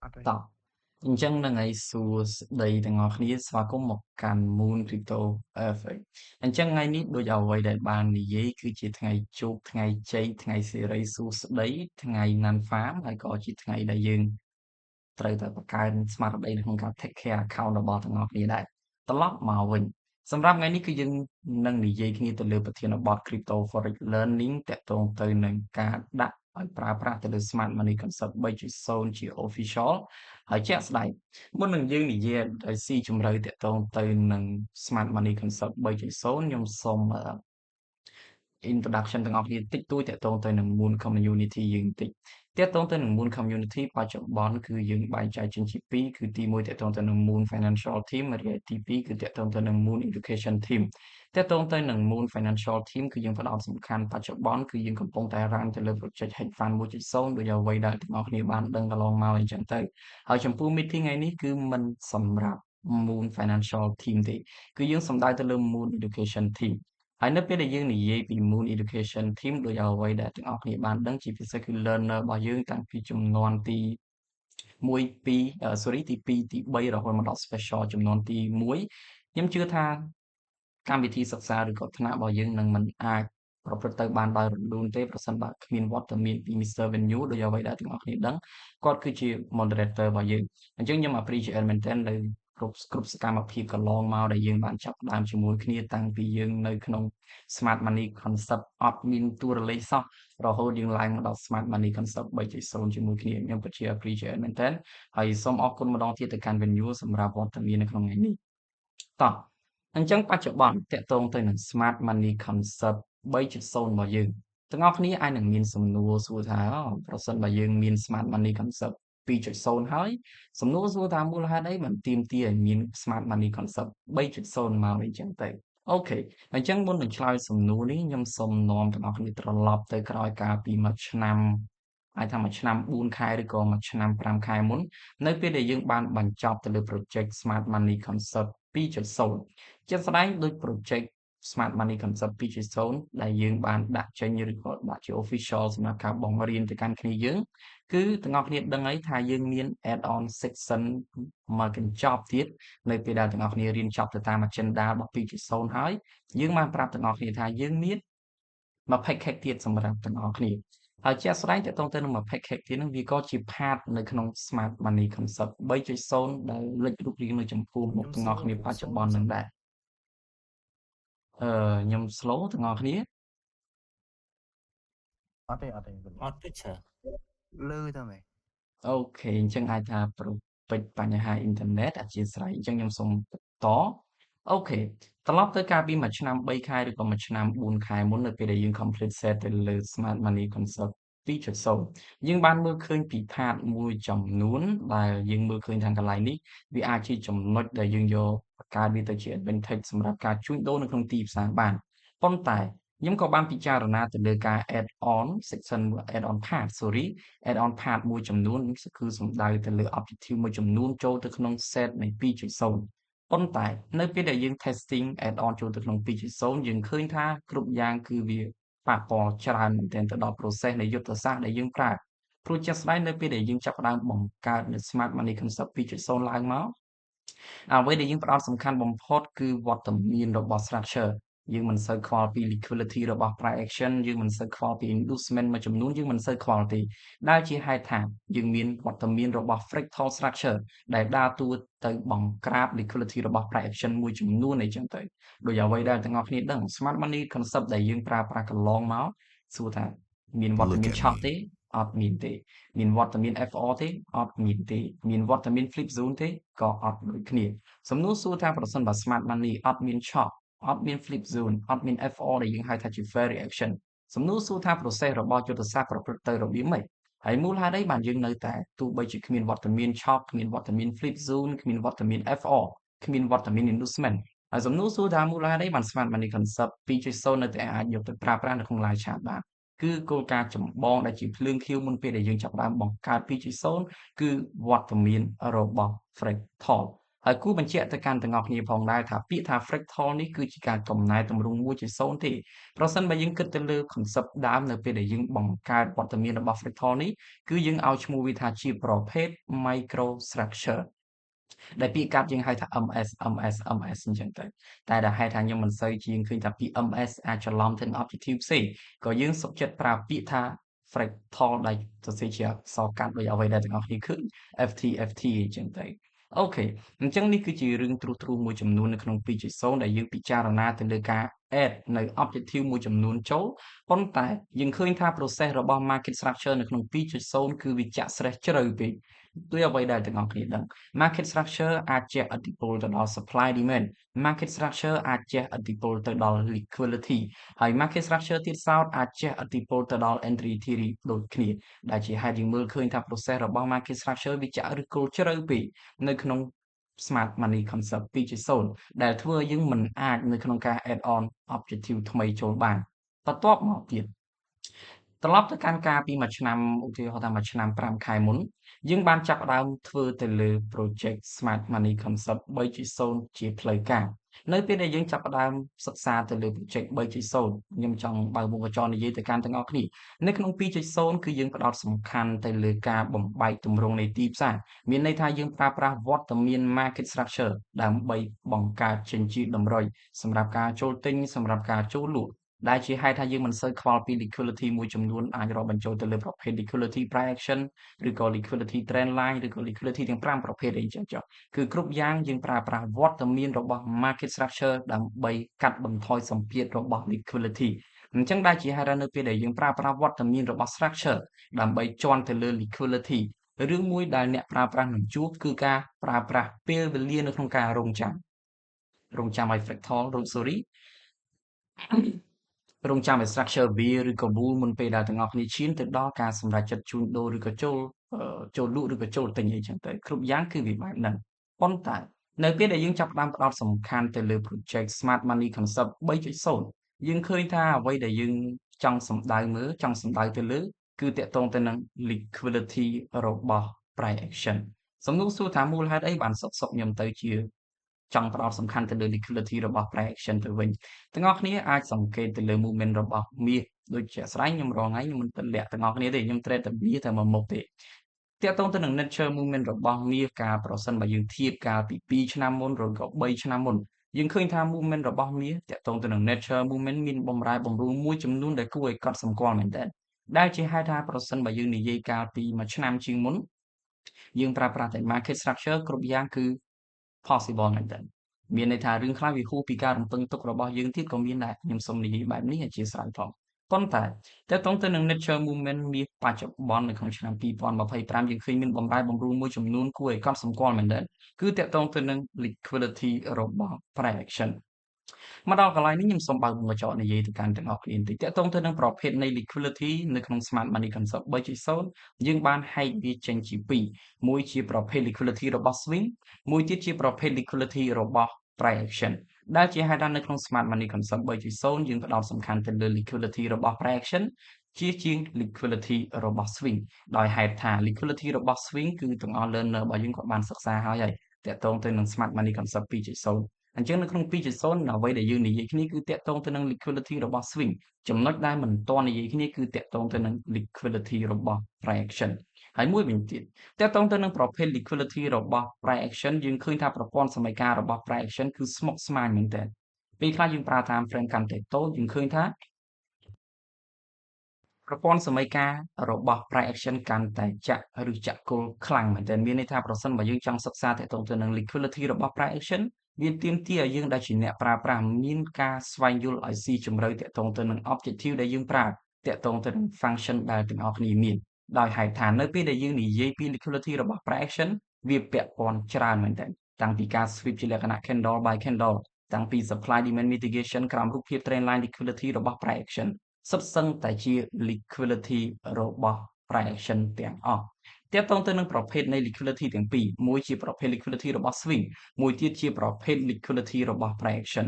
អត់ទេតោះអញ្ចឹងនឹងឯសួស្តីទាំងអស់គ្នាស្វាគមន៍មកកាន់ Moon Crypto FX អញ្ចឹងថ្ងៃនេះដូចអ្វីដែលបាននិយាយគឺជាថ្ងៃជោគថ្ងៃជ័យថ្ងៃសិរីសួស្តីថ្ងៃ Nan Farm ហើយក៏ជាថ្ងៃដែលយើងត្រូវតែបង្កើនស្មារតីនៅក្នុងការ take care account របស់ទាំងអស់គ្នាដែរត្រឡប់មកវិញសម្រាប់ថ្ងៃនេះគឺយើងនឹងនិយាយគ្នាទៅលើប្រធានបទ Crypto Forex Learning តាក់ទងទៅនឹងការដាក់ឲ្យប្រើប្រាស់ទៅលើ Smart Money Concept 3.0 ជា Official ហើយជាក់ស្ដែងមុននឹងយើងនិយាយឲ្យស៊ីជម្រៅតាក់ទងទៅនឹង Smart Money Concept 3.0ខ្ញុំសូមintroduction ទាំងអស់គ្នាតិចតួចតាក់ទងទៅនឹង Moon Community យើងបន្តិចតាក់ទងទៅនឹង Moon Community បច្ចុប្បន្នគឺយើងបែងចែកចេញជាពីរគឺទី1តាក់ទងទៅនឹង Moon Financial Team ហើយទី2គឺតាក់ទងទៅនឹង Moon Education Team តាក់ទងទៅនឹង Moon Financial Team គឺយើងផ្ដោតសំខាន់បច្ចុប្បន្នគឺយើងកំពុងតែ run ទៅលើ project Hedge Fund 1.0 ដូចអ្វីដែលទាំងអស់គ្នាបានដឹងកន្លងមកអញ្ចឹងទៅហើយចំពោះ meeting ថ្ងៃនេះគឺមិនសម្រាប់ Moon Financial Team ទេគឺយើងសំដៅទៅលើ Moon Education Team ហើយនៅពេលដែលយើងនិយាយពី Moon Education Team ដូចអ្វីដែលទាំងអស់គ្នាបានដឹងជាពិសេសគឺ learner របស់យើងតាំងពីជំនាន់ទី1 2 sorry ទី2ទី3រហូតមកដល់ special ជំនាន់ទី1ខ្ញុំជឿថាកម្មវិធីសិក្សាឬក៏ថ្នាក់របស់យើងនឹងមិនអាចប្រព្រឹត្តទៅបានដោយរលូនទេប្រសិនបើគ្មានវត្តមានពី Mr. Venue ដូចអ្វីដែលទាំងអស់គ្នាដឹងគាត់គឺជា moderator របស់យើងអញ្ចឹងខ្ញុំ appreciate មែនទែននៅគ្រប់សកម្មភាពកន្លងមកដែលយើងបានចាប់ផ្ដើមជាមួយគ្នាតាំងពីយើងនៅក្នុង Smart Money Concept អត់មានតួរលេខសោះរហូតយើងឡើងមកដល់ Smart Money Concept 3.0ជាមួយគ្នាខ្ញុំពិតជា appreciate មែនទែនហើយសូមអរគុណម្ដងទៀតទៅកាន់ Venue សម្រាប់វត្តមាននៅក្នុងថ្ងៃនេះតោះអញ្ចឹងបច្ចុប្បន្នតាក់ទងទៅនឹង Smart Money Concept 3.0របស់យើងទាំងអស់គ្នាអាចនឹងមានសំណួរសួរថាប្រសិនបើយើងមាន Smart Money Concept 2.0ហើយសំណួរសួរថាមូលហេតុអីបានទាមទារឲ្យមាន Smart Money Concept 3.0មកអីចឹងទៅអូខេអញ្ចឹងមុននឹងឆ្លើយសំណួរនេះខ្ញុំសូមនាំទាំងអស់គ្នាត្រឡប់ទៅក្រោយកាលពីមួយឆ្នាំអាចថាមួយឆ្នាំ4ខែឬក៏មួយឆ្នាំ5ខែមុននៅពេលដែលយើងបានបញ្ចប់ទៅលើ project Smart Money Concept 2.0ជាក់ស្ដែងដូច project Smart Money Concept 2.0ដែលយើងបានដាក់ចេញឬក៏ដាក់ជា official សម្រាប់ការបង្រៀនទៅកាន់គ្នាយើងគឺទាំងអស់គ្នាដឹងហើយថាយើងមាន add on section មកកញ្ចប់ទៀតនៅពេលដែលទាំងអស់គ្នារៀនចប់ទៅតាម agenda របស់2.0ហើយយើងបានប្រាប់ទាំងអស់គ្នាថាយើងមាន20 hack ទៀតសម្រាប់ទាំងអស់គ្នាហើយជាក់ស្ដែងទាក់ទងទៅនឹង20 hack ទៀតហ្នឹងវាក៏ជា part នៅក្នុង Smart Money Concept 3.0ដែលលេចរូបរាងនៅចំពោះមុខខ្ញុំទាំងអស់គ្នាបច្ចុប្បន្នសូមនឹងដែរខ្ញុំ slow ទាំងអស់គ្នាអត់ទេអត់ទេអត់ទេច្រើនលឺទៅមែនអូខេអញ្ចឹងអាចថាពេចបញ្ហាអ៊ីនធឺណិតអធ្យាស្រ័យអញ្ចឹងខ្ញុំសូមបន្តអូខេត្រឡប់ទៅកាលពីមួយឆ្នាំ3ខែឬក៏មួយឆ្នាំ4ខែមុននៅពេលដែលយើង complete set ទៅលើ Smart Money Concept 2.0យើងបានមើលឃើញពី part មួយចំនួនដែលយើងមើលឃើញថាកន្លែងនេះវាអាចជាចំណុចដែលយើងយកបង្កើតវាទៅជា advantage សម្រាប់ការជួញដូរនៅក្នុងទីផ្សារបានប៉ុន្តែខ្ញុំក៏បានពិចារណាទៅលើការ add on section add on part sorry add on part មួយចំនួនគឺសំដៅទៅលើ objective មួយចំនួនចូលទៅក្នុង set នៃ2.0ប៉ុន្តែនៅពេលដែលយើង testing add on ចូលទៅក្នុង2.0យើងឃើញថាគ្រប់យ៉ាងគឺវាប៉ះពាល់ច្រើនមែនទែនទៅដល់ process នៃយុទ្ធសាស្ត្រដែលយើងប្រើព្រោះជាក់ស្ដែងនៅពេលដែលយើងចាប់ផ្ដើមបង្កើតនៅ Smart Money Concept 2.0ឡើងមកអ្វីដែលយើងផ្ដោតសំខាន់បំផុតគឺវត្តមានរបស់ structure យើងមិនសូវខ្វល់ពី liquidity របស់ price action យើងមិនសូវខ្វល់ពី inducement មួយចំនួនយើងមិនសូវខ្វល់ទេដែលជាហេតុថាយើងមានវត្តមានរបស់ fractal structure ដែលដើរតួទៅបង្ក្រាប liquidity របស់ price action មួយចំនួនអីចឹងទៅដោយអ្វីដែលទាំងអស់គ្នាដឹង smart money concept ដែលយើងប្រើប្រាស់កន្លងមកសួរថាមានវត្តមានឆោះទេអត់មានទេមានវត្តមាន FR ទេអត់មានទេមានវត្តមាន flip zone ទេក៏អត់ដូចគ្នាសំណួរសួរថាប្រសិនបើ smart money អត់មានឆក់អត់មាន flip zone អត់មាន FR ដែលយើងហៅថាជា fair reaction សំណួរសួរថា process របស់យុទ្ធសាស្ត្រប្រព្រឹត្តទៅរបៀបម៉េចហើយមូលហេតុអីបានយើងនៅតែទោះបីជាគ្មានវត្តមានឆក់គ្មានវត្តមាន flip zone គ្មានវត្តមាន FR គ្មានវត្តមាន inducement ហើយសំណួរសួរថាមូលហេតុអីបាន smart money concept 2.0នៅតែអាចយកទៅប្រើប្រាស់នៅក្នុង live chat បានគឺគោលការណ៍ចម្បងដែលជាភ្លើងខៀវមុនពេលដែលយើងចាប់ផ្ដើមបង្កើត2.0គឺវត្តមានរបស់ fractal ហើយគួរបញ្ជាក់ទៅកាន់ទាំងអស់គ្នាផងដែរថាពាក្យថា fractal នេះគឺជាការកំណែទម្រង់មួយជា0ទេប្រសិនបើយើងគិតទៅលើ concept ដើមនៅពេលដែលយើងបង្កើតវត្តមានរបស់ fractal នេះគឺយើងឲ្យឈ្មោះវាថាជាប្រភេទ microstructure ដែលពាក្យកាត់យើងហៅថា MS អញ្ចឹងទៅតែដែលហេតុថាខ្ញុំមិនសូវជាងឃើញថាពាក្យ MS អាចច្រឡំទៅនឹង objective ផ្សេងក៏យើងសុខចិត្តប្រើពាក្យថា fractal ដែលសរសេរជាអក្សរកាត់ដោយអ្វីដែលទាំងអស់គ្នាឃើញ FT អញ្ចឹងទៅអូខេអញ្ចឹងនេះគឺជារឿងត្រួសត្រាសមួយចំនួននៅក្នុង 2.0 ដែលយើងពិចារណាទៅលើការ add នៅ objective មួយចំនួនចូលប៉ុន្តែយើងឃើញថា process របស់ market structure នៅក្នុង 2.0 គឺវាចាក់ស្រេះជ្រៅពេកដោយអ្វីដែលទាំងអស់គ្នាដឹង market structure អាចជះឥទ្ធិពលទៅដល់ supply demand market structure អាចជះឥទ្ធិពលទៅដល់ liquidity ហើយ market structure ទៀតសោតអាចជះឥទ្ធិពលទៅដល់ entry theory ដូចគ្នាដែលជាហេតុយើងមើលឃើញថា process របស់ market structure វាចាក់ឫសគល់ជ្រៅពេកនៅក្នុង smart money concept 2.0 ដែលធ្វើឲ្យយើងមិនអាចនៅក្នុងការ add on objective ថ្មីចូលបានបន្ទាប់មកទៀតត្រឡប់ទៅកាន់ការពីមួយឆ្នាំឧទាហរណ៍ថាមួយឆ្នាំ5ខែមុនយើងបានចាប់ផ្ដើមធ្វើទៅលើ project Smart Money Concept 3.0 ជាផ្លូវការនៅពេលដែលយើងចាប់ផ្ដើមសិក្សាទៅលើ project 3.0ខ្ញុំចង់បើកមុខកញ្ចក់និយាយទៅកាន់ទាំងអស់គ្នានៅក្នុង 2.0 គឺយើងផ្ដោតសំខាន់ទៅលើការបំបែកទម្រង់នៃទីផ្សារមានន័យថាយើងប្រើប្រាស់វត្តមាន market structure ដើម្បីបង្កើតចេញជាតម្រុយសម្រាប់ការចូលទិញសម្រាប់ការចូលលក់ដែលជាហេតុថាយើងមិនសូវខ្វល់ពី liquidity មួយចំនួនអាចរាប់បញ្ចូលទៅលើប្រភេទ liquidity price action ឬក៏ liquidity trend line ឬក៏ liquidity ទាំង5ប្រភេទអីចឹងចុះគឺគ្រប់យ៉ាងយើងប្រើប្រាស់វត្តមានរបស់ market structure ដើម្បីកាត់បន្ថយសម្ពាធរបស់ liquidity អញ្ចឹងដែលជាហេតុថានៅពេលដែលយើងប្រើប្រាស់វត្តមានរបស់ structure ដើម្បីជាន់ទៅលើ liquidity រឿងមួយដែលអ្នកប្រើប្រាស់នឹងជួបគឺការប្រើប្រាស់ពេលវេលានៅក្នុងការរង់ចាំឲ្យ fractal រង់ចាំឲ្យ structure វាឬក៏ bull មុនពេលដែលទាំងអស់គ្នាឈានទៅដល់ការសម្រេចចិត្តជួញដូរឬក៏ចូលលក់ឬក៏ចូលទិញអីចឹងទៅគ្រប់យ៉ាងគឺវាបែបហ្នឹងប៉ុន្តែនៅពេលដែលយើងចាប់ផ្ដើមផ្ដោតសំខាន់ទៅលើ project Smart Money Concept 3.0 យើងឃើញថាអ្វីដែលយើងចង់សំដៅទៅលើគឺតាក់ទងទៅនឹង liquidity របស់ price action សំណួរសួរថាមូលហេតុអីបានសុកខ្ញុំទៅជាចង់ផ្ដោតសំខាន់ទៅលើ liquidity របស់ price action ទៅវិញទាំងអស់គ្នាអាចសង្កេតទៅលើ movement របស់មាសដូចជាក់ស្ដែងខ្ញុំរងថ្ងៃខ្ញុំមិនទៅលាក់ទាំងអស់គ្នាទេខ្ញុំ trade តែមាសតែមួយមុខទេទាក់ទងទៅនឹង nature movement របស់មាសការប្រសិនបើយើងធៀបកាលពី2ឆ្នាំមុនឬក៏3ឆ្នាំមុនយើងឃើញថា movement របស់មាសទាក់ទងទៅនឹង nature movement មានបំរែបំរួលមួយចំនួនដែលគួរឲ្យកត់សម្គាល់មែនទែនដែលជាហេតុថាប្រសិនបើយើងនិយាយកាលពីមួយឆ្នាំជាងមុនយើងប្រើប្រាស់តែ market structure គ្រប់យ៉ាងគឺ possible មែនទែនមានន័យថារឿងខ្លះវាហួសពីការរំពឹងទុករបស់យើងទៀតក៏មានដែរខ្ញុំសូមនិយាយបែបនេះអធិស្ឋានផងប៉ុន្តែតើតើទៅនឹង nature movement មាសបច្ចុប្បន្ននៅក្នុងឆ្នាំ2025យើងឃើញមានបំរែបំរួលមួយចំនួនគួរឲ្យកត់សម្គាល់មែនទែនគឺតើតើទៅនឹង liquidity របស់ price action មកដល់កន្លែងនេះខ្ញុំសូមបើកមុខកញ្ចក់និយាយទៅកាន់ទាំងអស់គ្នាបន្តិចតើតើទៅនឹងប្រភេទនៃ liquidity នៅក្នុង smart money concept 3.0យើងបានហែកវាចេញជាពីរមួយជាប្រភេទ liquidity របស់ swing មួយទៀតជាប្រភេទ liquidity របស់ price action ដែលជាហេតុថានៅក្នុង smart money concept 3.0យើងផ្ដោតសំខាន់ទៅលើ liquidity របស់ price action ជាង liquidity របស់ swing ដោយហេតុថា liquidity របស់ swing គឺទាំងអស់ learner របស់យើងគាត់បានសិក្សាហើយតើតើទៅនឹង smart money concept 2.0អញ្ចឹងនៅក្នុង 2.0 អ្វីដែលយើងនិយាយគ្នាគឺតាក់ទងទៅនឹង liquidity របស់ swing ចំណុចដែលមិនទាន់និយាយគ្នាគឺតាក់ទងទៅនឹង liquidity របស់ price action ហើយមួយវិញទៀតតាក់ទងទៅនឹងប្រភេទ liquidity របស់ price action យើងឃើញថាប្រព័ន្ធសម័យការរបស់ price action គឺស្មុគស្មាញមែនទែនពេលខ្លះយើងប្រើតាម frame កាន់តែតូចយើងឃើញថាប្រព័ន្ធសម័យការរបស់ price action កាន់តែចាក់គល់ខ្លាំងមែនទែនមានន័យថាប្រសិនបើយើងចង់សិក្សាតាក់ទងទៅនឹង liquidity របស់ price action វាទាមទារឲ្យយើងដែលជាអ្នកប្រើប្រាស់មានការស្វែងយល់ឲ្យស៊ីជម្រៅតាក់ទងទៅនឹង objective ដែលយើងប្រើតាក់ទងទៅនឹង function ដែលទាំងអស់គ្នាមានដោយហេតុថានៅពេលដែលយើងនិយាយពី liquidity របស់ price action វាពាក់ព័ន្ធច្រើនមែនទែនតាំងពីការ sweep ជាលក្ខណៈ candle by candle តាំងពី supply demand mitigation ក្រោមរូបភាព trend line liquidity របស់ price action សុទ្ធសឹងតែជា liquidity របស់ price action ទាំងអស់ទាក់ទងទៅនឹងប្រភេទនៃ liquidity ទាំងពីរមួយជាប្រភេទ liquidity របស់ swing មួយទៀតជាប្រភេទ liquidity របស់ price action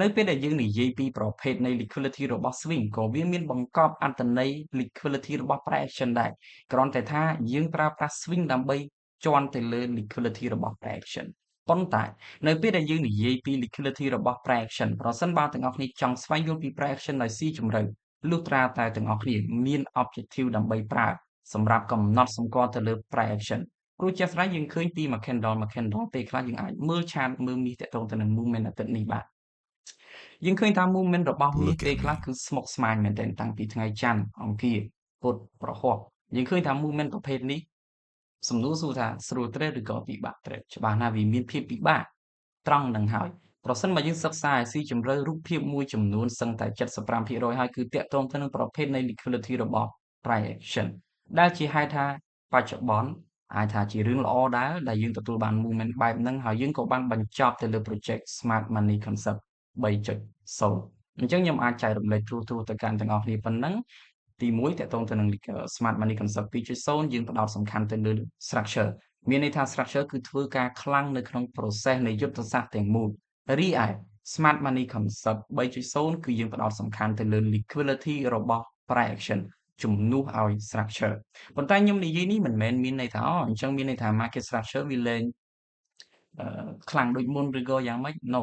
នៅពេលដែលយើងនិយាយពីប្រភេទនៃ liquidity របស់ swing ក៏វាមានបង្កប់អត្ថន័យ liquidity របស់ price action ដែរគ្រាន់តែថាយើងប្រើប្រាស់ swing ដើម្បីជាន់ទៅលើ liquidity របស់ price action ប៉ុន្តែនៅពេលដែលយើងនិយាយពី liquidity របស់ price action ប្រសិនបើទាំងអស់គ្នាចង់ស្វែងយល់ពី price action ដោយស៊ីជម្រៅលុះត្រាតែទាំងអស់គ្នាមាន objective ដើម្បីប្រើសម្រាប់កំណត់សម្គាល់ទៅលើ price action ព្រោះជាក់ស្ដែងយើងឃើញពីមួយ candle ពេលខ្លះយើងអាចមើល chart មើលមាសទាក់ទងទៅនឹង movement អាទិត្យនេះបាទយើងឃើញថា movement របស់មាសពេលខ្លះគឺស្មុគស្មាញមែនទែនតាំងពីថ្ងៃច័ន្ទអង្គារពុធប្រហ័សយើងឃើញថា movement ប្រភេទនេះសំណួរសួរថាស្រួល trade ឬក៏ពិបាក trade ច្បាស់ណាស់វាមានភាពពិបាកត្រង់នឹងហើយប្រសិនបើយើងសិក្សាឲ្យស៊ីជម្រៅរូបភាពមួយចំនួនសឹងតែ 75% ហើយគឺតាក់ទងទៅនឹងប្រភេទនៃ liquidity របស់ price action ដែលជាហេតុថាបច្ចុប្បន្នអាចថាជារឿងល្អដែរដែលយើងទទួលបាន movement បែបហ្នឹងហើយយើងក៏បានបញ្ចប់ទៅលើ project Smart Money Concept 3.0 អញ្ចឹងខ្ញុំអាចចែករំលែកទូទៅកាន់ទាំងអស់គ្នាប៉ុណ្ណឹងទី1តាក់ទងទៅនឹង Smart Money Concept 2.0 យើងផ្ដោតសំខាន់ទៅលើ structure មានន័យថា structure គឺធ្វើការខ្លាំងនៅក្នុង process នៃយុទ្ធសាស្ត្រទាំងមូលរីឯ Smart Money Concept 3.0 គឺយើងផ្ដោតសំខាន់ទៅលើ liquidity របស់ price action ជំនួសឲ្យ structure ប៉ុន្តែខ្ញុំនិយាយនេះមិនមែនមានន័យថាអញ្ចឹងមានន័យថា market structure វាលែងខ្លាំងដូចមុនឬក៏យ៉ាងម៉េច No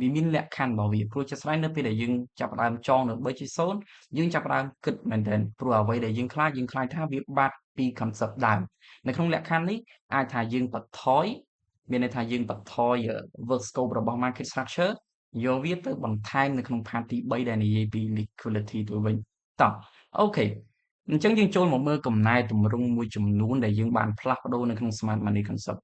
វាមានលក្ខខណ្ឌរបស់វាព្រោះជាក់ស្ដែងនៅពេលដែលយើងចាប់ផ្ដើមចងនៅ 3.0 យើងចាប់ផ្ដើមគិតមែនទែនព្រោះអ្វីដែលយើងខ្លាចថាវាបាត់ពី concept ដើមនៅក្នុងលក្ខខណ្ឌនេះអាចថាយើងបន្ថយមានន័យថាយើងបន្ថយ work scope របស់ market structure យកវាទៅបន្ថែមនៅក្នុង part ទី3ដែលនិយាយពី liquidity ទៅវិញតោះអូខេអញ្ចឹងយើងចូលមកមើលកំណែទម្រង់មួយចំនួនដែលយើងបានផ្លាស់ប្ដូរនៅក្នុង Smart Money Concept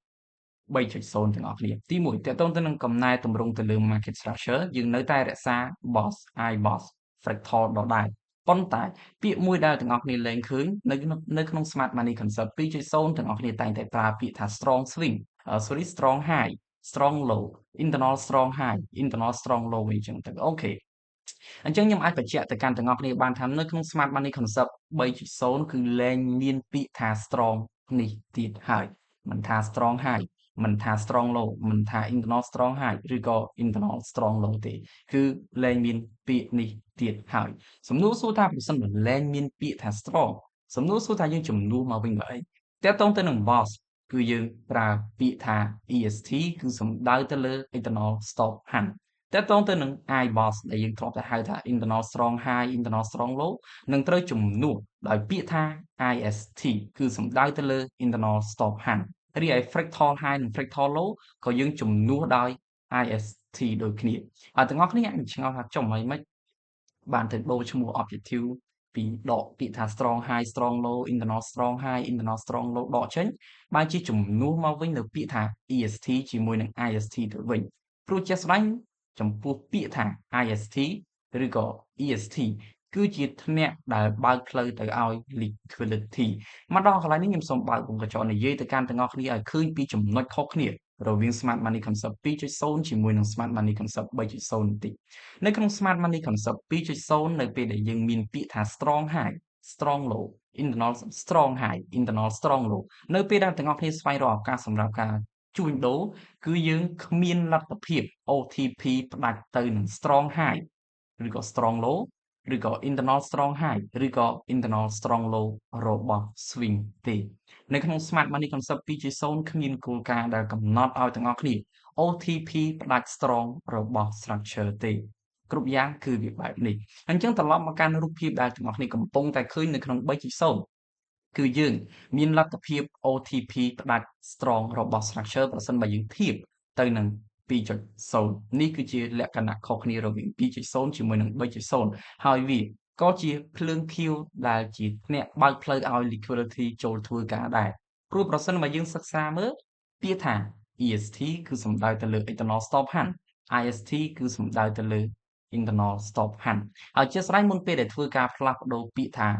3.0 ទាំងអស់គ្នាទី1ទាក់ទងទៅនឹងកំណែទម្រង់ទៅលើ market structure យើងនៅតែរក្សា boss iBoss fractal ដដែលប៉ុន្តែពាក្យមួយដែលទាំងអស់គ្នាលែងឃើញនៅក្នុង Smart Money Concept 2.0 ទាំងអស់គ្នាតែងតែប្រើពាក្យថា strong swing strong high strong low internal strong high internal strong low អីចឹងទៅអូខេអញ្ចឹងខ្ញុំអាចបញ្ជាក់ទៅកាន់ទាំងអស់គ្នាបានថានៅក្នុង Smart Money Concept 3.0 គឺលែងមានពាក្យថា strong នេះទៀតហើយមិនថា strong high មិនថា strong low មិនថា internal strong high ឬក៏ internal strong low ទេគឺលែងមានពាក្យនេះទៀតហើយសំណួរសួរថាប្រសិនបើលែងមានពាក្យថា strong សំណួរសួរថាយើងជំនួសមកវិញបើអីតើតទៅនឹង boss គឺយើងប្រើពាក្យថា EST គឺសំដៅទៅលើ internal stop hand តើតទៅនឹង iBoss ដែលយើងធ្លាប់តែហៅថា internal strong high internal strong low នឹងត្រូវជំនួសដោយពាក្យថា IST គឺសំដៅទៅលើ internal stop hand រីឯ fractal high និង fractal low ក៏យើងជំនួសដោយ IST ដូចគ្នាហើយទាំងអស់គ្នាអាចឆ្ងល់ថាចុះហ្មងបានទៅដូរឈ្មោះ objective ពីដកពាក្យថា strong high strong low internal strong high internal strong low ដកចេញបែរជាជំនួសមកវិញនៅពាក្យថា EST ជាមួយនឹង IST ទៅវិញព្រោះជាក់ស្ដែងចំពោះពាក្យថា IST ឬក៏ EST គឺជាធ្នាក់ដែលបើកផ្លូវទៅឲ្យ liquidity មកដល់កន្លែងនេះខ្ញុំសូមបើកវងកញ្ចក់និយាយទៅកាន់ទាំងអស់គ្នាឲ្យឃើញពីចំណុចខុសគ្នារវាង Smart Money Concept 2.0 ជាមួយនឹង Smart Money Concept 3.0 បន្តិចនៅក្នុង Smart Money Concept 2.0 នៅពេលដែលយើងមានពាក្យថា strong high strong low internal strong high internal strong low នៅពេលដែលទាំងអស់គ្នាស្វែងរកឱកាសសម្រាប់ការជួញដូរគឺយើងគ្មានលទ្ធភាព OTP ផ្ដាច់ទៅនឹង strong high ឬក៏ strong low ឬក៏ internal strong high ឬក៏ internal strong low របស់ swing ទេនៅក្នុង Smart Money Concept 2.0 គ្មានគោលការណ៍ដែលកំណត់ឲ្យទាំងអស់គ្នា OTP ផ្ដាច់ strong របស់ structure ទេគ្រប់យ៉ាងគឺវាបែបនេះអញ្ចឹងត្រឡប់មកកាន់រូបភាពដែលទាំងអស់គ្នាកំពុងតែឃើញនៅក្នុង 3.0 គឺយើងមានលទ្ធភាព OTP ផ្ដាច់ strong របស់ structure ប្រសិនបើយើងធៀបទៅនឹង 2.0 នេះគឺជាលក្ខណៈខុសគ្នារវាង 2.0 ជាមួយនឹង 3.0 ហើយវាក៏ជាភ្លើងខៀវដែលជាអ្នកបើកផ្លូវឲ្យ liquidity ចូលធ្វើការដែរព្រោះប្រសិនបើយើងសិក្សាមើលពាក្យថា EST គឺសំដៅទៅលើ internal stop hand IST គឺសំដៅទៅលើ internal stop hand ហើយជាស្រ័យមុនពេលដែលធ្វើការផ្លាស់ប្ដូរពាក្យថា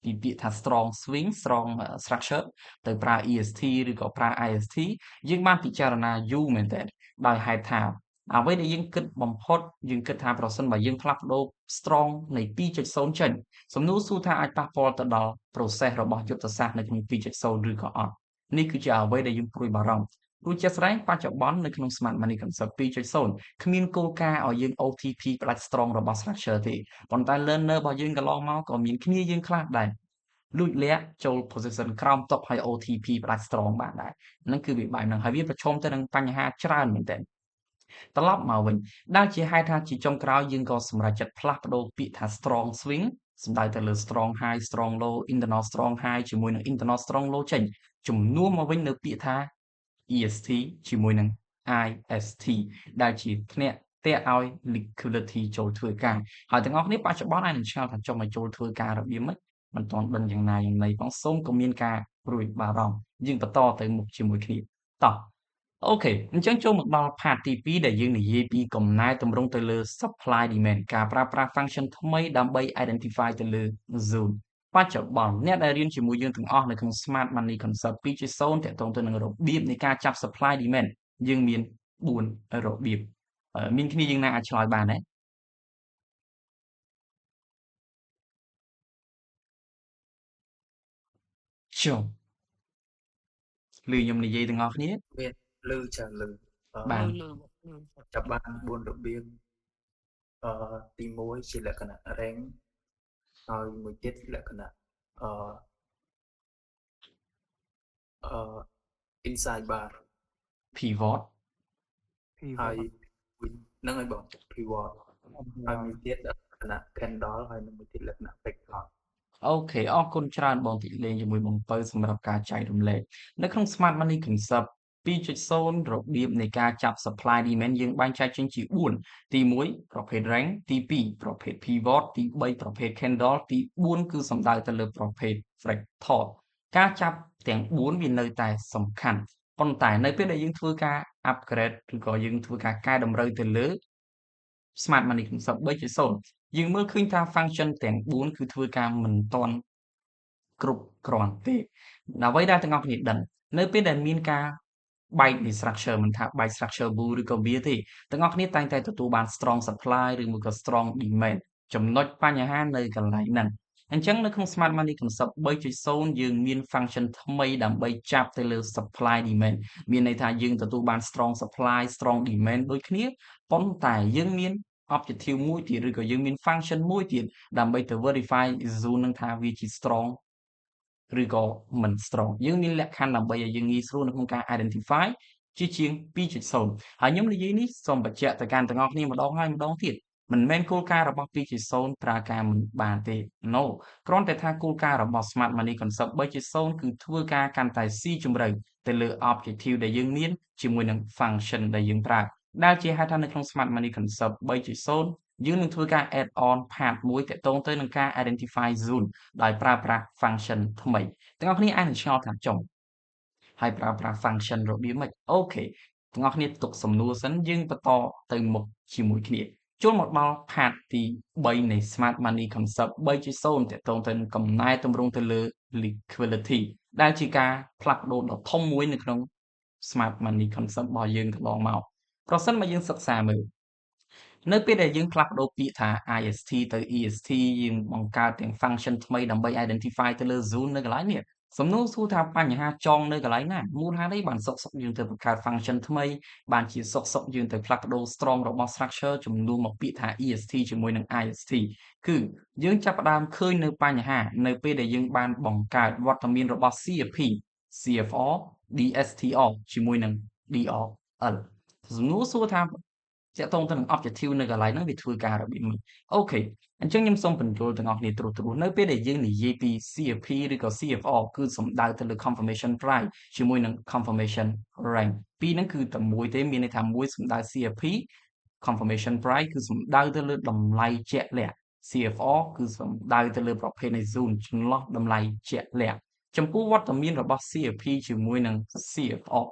ពីពាក្យថា strong swing strong structure ទៅប្រើ EST ឬក៏ប្រើ IST យើងបានពិចារណាយូរមែនទែនដោយហេតុថាអ្វីដែលយើងគិតបំផុតយើងគិតថាប្រសិនបើយើងផ្លាស់ប្ដូរ strong នៃ 2.0 ចេញសំណួរសួរថាអាចប៉ះពាល់ទៅដល់ process របស់យុទ្ធសាស្ត្រនៅក្នុង 2.0 ឬក៏អត់នេះគឺជាអ្វីដែលយើងព្រួយបារម្ភព្រោះជាក់ស្ដែងបច្ចុប្បន្ននៅក្នុង Smart Money Concept 2.0 គ្មានគោលការណ៍ឲ្យយើង OTP ផ្ដាច់ strong របស់ structure ទេប៉ុន្តែ learner របស់យើងកន្លងមកក៏មានគ្នាយើងខ្លះដែរ លួចលាក់ចូល position ក្រោមតុហើយ OTP ផ្ដាច់ strong បានដែរហ្នឹងគឺវាបែបហ្នឹងហើយវាប្រឈមទៅនឹងបញ្ហាច្រើនមែនទែនត្រឡប់មកវិញដែលជាហេតុថាជាចុងក្រោយយើងក៏សម្រេចចិត្តផ្លាស់ប្ដូរពាក្យថា strong swing សំដៅទៅលើ strong high strong low internal strong high ជាមួយនឹង internal strong low ចេញជំនួសមកវិញនៅពាក្យថា EST ជាមួយនឹង IST ដែលជាធ្នាក់ទាក់ឲ្យ liquidity ចូលធ្វើការហើយទាំងអស់គ្នាបច្ចុប្បន្នអាចនឹងឆ្ងល់ថាចុះមកចូលធ្វើការរបៀបម៉េចមិនទាន់ដឹងយ៉ាងណាយ៉ាងណីផងសូមក៏មានការព្រួយបារម្ភយើងបន្តទៅមុខជាមួយគ្នាតោះអូខេអញ្ចឹងចូលមកដល់ part ទី2ដែលយើងនិយាយពីកំណែទម្រង់ទៅលើ supply demand ការប្រើប្រាស់ function ថ្មីដើម្បី identify ទៅលើ zone បច្ចុប្បន្នអ្នកដែលរៀនជាមួយយើងទាំងអស់នៅក្នុង Smart Money Concept 2.0ទាក់ទងទៅនឹងរបៀបនៃការចាប់ supply demand យើងមាន4របៀបមានគ្នាយើងណាអាចឆ្លើយបានទេចុះឮខ្ញុំនិយាយទាំងអស់គ្នាមានលឺចាលឺបាទ ចាប់បាន4របៀបទី1ជាលក្ខណៈ rank ហើយមួយទៀតលក្ខណៈinside bar pivot ហើយហ្នឹងហើយបង pivot ហើយមួយទៀតលក្ខណៈ candle ហើយមួយទៀតលក្ខណៈ breakout អូខេអរគុណច្រើនបងទីលេងជាមួយបងពៅសម្រាប់ការចែករំលែកនៅក្នុង Smart Money Concept 2.0 របៀបនៃការចាប់ supply demand យើងបែងចែកចេញជា4ទី1ប្រភេទ rank ទី2ប្រភេទ pivot ទី3ប្រភេទ candle ទី4គឺសំដៅទៅលើប្រភេទ fractal ការចាប់ទាំង4វានៅតែសំខាន់ប៉ុន្តែនៅពេលដែលយើងធ្វើការ upgrade ឬក៏យើងធ្វើការកែតម្រូវទៅលើ Smart Money Concept 3.0 យើងមើលឃើញថា function ទាំង4គឺធ្វើការមិនទាន់គ្រប់គ្រាន់ទេអ្វីដែលទាំងអស់គ្នាដឹងនៅពេលដែលមានការបែកនៃ structure មិនថាបែក structure bull ឬក៏ bear ទេទាំងអស់គ្នាតែងតែទទួលបាន strong supply ឬមួយក៏ strong demand ចំណុចបញ្ហានៅកន្លែងហ្នឹងអញ្ចឹងនៅក្នុង Smart Money Concept 3.0 យើងមាន function ថ្មីដើម្បីចាប់ទៅលើ supply demand មានន័យថាយើងទទួលបាន strong supply strong demand ដូចគ្នាប៉ុន្តែយើងមាន objective មួយទៀតឬក៏យើងមាន function មួយទៀតដើម្បីទៅ verify zone នឹងថាវាជា strong ឬក៏មិន strong យើងមានលក្ខខណ្ឌដើម្បីឲ្យយើងងាយស្រួលនៅក្នុងការ identify ជាជាង 2.0 ហើយខ្ញុំនិយាយនេះសូមបញ្ជាក់ទៅកាន់ទាំងអស់គ្នាម្ដងហើយម្ដងទៀតមិនមែនគោលការណ៍របស់ 2.0 ប្រើការមិនបានទេ No គ្រាន់តែថាគោលការណ៍របស់ Smart Money Concept 3.0 គឺធ្វើការកាន់តែស៊ីជម្រៅទៅលើ objective ដែលយើងមានជាមួយនឹង function ដែលយើងប្រើដែលជាហេតុថានៅក្នុង Smart Money Concept 3.0 យើងនឹងធ្វើការ add on part មួយទាក់ទងទៅនឹងការ identify zone ដោយប្រើប្រាស់ function ថ្មីទាំងអស់គ្នាអាចនឹងឆ្ងល់ថាចុះហើយប្រើប្រាស់ function របៀបម៉េចអូខេទាំងអស់គ្នាទុកសំណួរសិនយើងបន្តទៅមុខជាមួយគ្នាចូលមកដល់ part ទី3នៃ Smart Money Concept 3.0ទាក់ទងទៅនឹងកំណែទម្រង់ទៅលើ liquidity ដែលជាការផ្លាស់ប្ដូរដ៏ធំមួយនៅក្នុង Smart Money Concept របស់យើងកន្លងមកប្រសិនបើយើងសិក្សាមើលនៅពេលដែលយើងផ្លាស់ប្ដូរពាក្យថា IST ទៅ EST យើងបង្កើតទាំង function ថ្មីដើម្បី identify ទៅលើ zone នៅកន្លែងនេះសំណួរសួរថាបញ្ហាចងនៅកន្លែងណាមូលហេតុអីបានសុកយើងទៅបង្កើត function ថ្មីបានជាសុកយើងទៅផ្លាស់ប្ដូរ strong របស់ structure ជំនួសមកពាក្យថា EST ជាមួយនឹង IST គឺយើងចាប់ផ្ដើមឃើញនៅបញ្ហានៅពេលដែលយើងបានបង្កើតវត្តមានរបស់ CFP CFR DSTR ជាមួយនឹង DRL សំណួរសួរថាទាក់ទងទៅនឹង objective នៅកន្លែងហ្នឹងវាធ្វើការរបៀបនេះអូខេអញ្ចឹងខ្ញុំសូមបញ្យល់ទាំងអស់គ្នាត្រួសនៅពេលដែលយើងនិយាយពី CFP ឬក៏ CFR គឺសំដៅទៅលើ confirmation price ជាមួយនឹង confirmation rank ពីរហ្នឹងគឺតែមួយទេមានន័យថាមួយសំដៅ CFP confirmation price គឺសំដៅទៅលើតម្លៃជាក់លាក់ CFR គឺសំដៅទៅលើប្រភេទនៃ zone ចន្លោះតម្លៃជាក់លាក់ចំពោះវត្តមានរបស់ CFP ជាមួយនឹង CFR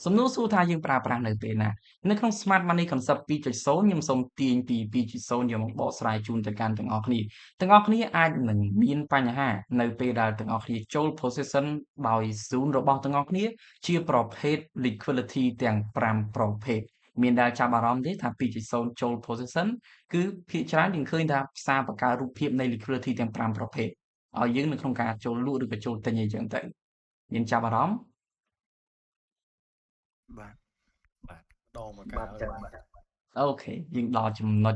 សំណួរសួរថាយើងប្រើប្រាស់នៅពេលណានៅក្នុង Smart Money Concept 2.0ខ្ញុំសូមទាញពី 2.0 យកមកបកស្រាយជូនទៅកាន់ទាំងអស់គ្នាទាំងអស់គ្នាអាចនឹងមានបញ្ហានៅពេលដែលទាំងអស់គ្នាចូល position ដោយ zone របស់ទាំងអស់គ្នាជាប្រភេទ liquidity ទាំង5ប្រភេទមានដែលចាប់អារម្មណ៍ទេថា 2.0 ចូល position គឺភាគច្រើនយើងឃើញថាផ្សារបង្កើតរូបភាពនៃ liquidity ទាំង5ប្រភេទឲ្យយើងនៅក្នុងការចូលលក់ឬក៏ចូលទិញអីចឹងទៅមានចាប់អារម្មណ៍បាទដងមកកាលអូខេយើងដល់ចំណុច